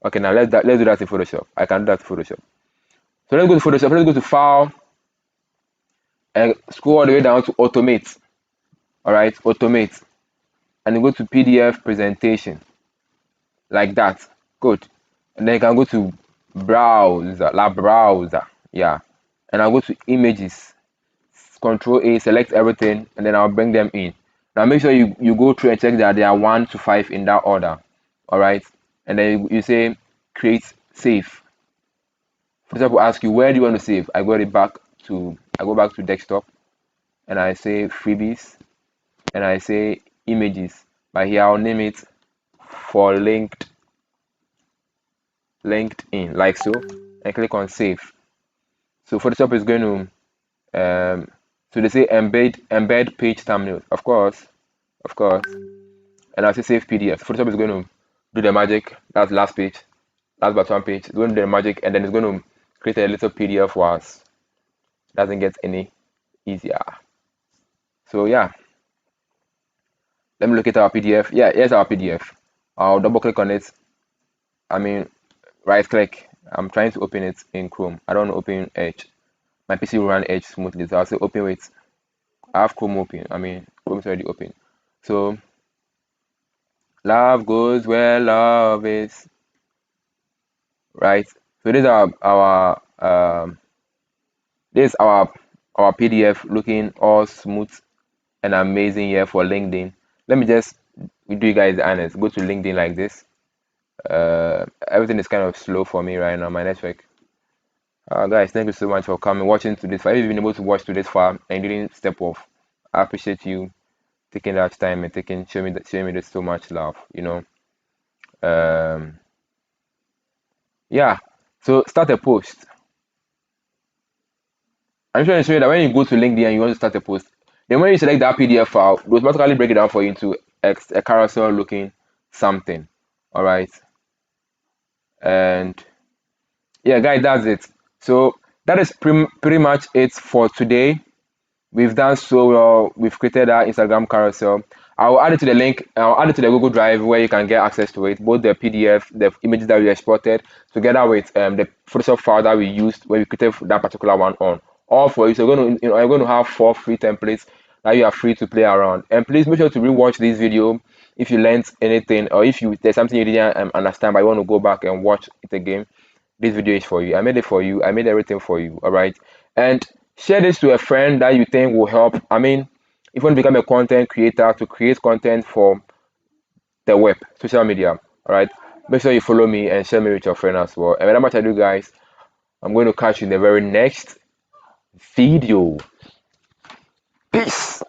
S1: Okay, now let's do that in Photoshop. I can do that in Photoshop. So let's go to Photoshop. Let's go to File and scroll all the way down to Automate. All right, Automate, and you go to PDF presentation like that. Good. And then you can go to browser, yeah, and I'll go to images, Control A, select everything, and then I'll bring them in. Now make sure you go through and check that there are 1 to 5 in that order. All right, and then you say create, save. For example, ask you, where do you want to save? I go back to desktop, and I say freebies, and I say images. But here I'll name it for LinkedIn, like so, and click on save. So Photoshop is going to so they say embed page thumbnails, of course, and I say save PDF. Photoshop is going to do the magic. That's last page, last but one page. It's going to do the magic, and then it's going to create a little PDF for us. Doesn't get any easier. So yeah, let me look at our PDF. Yeah, here's our PDF. I'll double click on it. I mean, right click. I'm trying to open it in Chrome. I don't open Edge. My PC will run Edge smoothly, so I'll say open with. I have Chrome open. I mean, Chrome is already open. So love goes where love is, right? So this is our PDF looking all smooth and amazing here for LinkedIn. Let me just do you guys honest. Go to LinkedIn like this. Everything is kind of slow for me right now. My network. Guys, thank you so much for coming, watching to this far. If you've been able to watch to this far and you didn't step off, I appreciate you taking that time and showing me this so much love. Yeah. So start a post. I'm trying to show you that when you go to LinkedIn and you want to start a post, then when you select that PDF file, it will automatically break it down for you into a carousel looking something. All right. And yeah, guys, that's it. So that is pretty much it for today. We've done so well. We've created our Instagram carousel. I'll add it to the link. I'll add it to the Google Drive where you can get access to it, both the PDF, the images that we exported, together with the Photoshop file that we used when we created that particular one on. All for you. So you're going to have 4 free templates that you are free to play around. And please make sure to rewatch this video if you learned anything, or if there's something you didn't understand but you want to go back and watch it again. This video is for you. I made it for you. I made everything for you. All right. And share this to a friend that you think will help. I mean, if you want to become a content creator, to create content for the web, social media, all right, make sure you follow me and share me with your friend as well. And whenever I do, guys, I'm going to catch you in the very next video. Peace.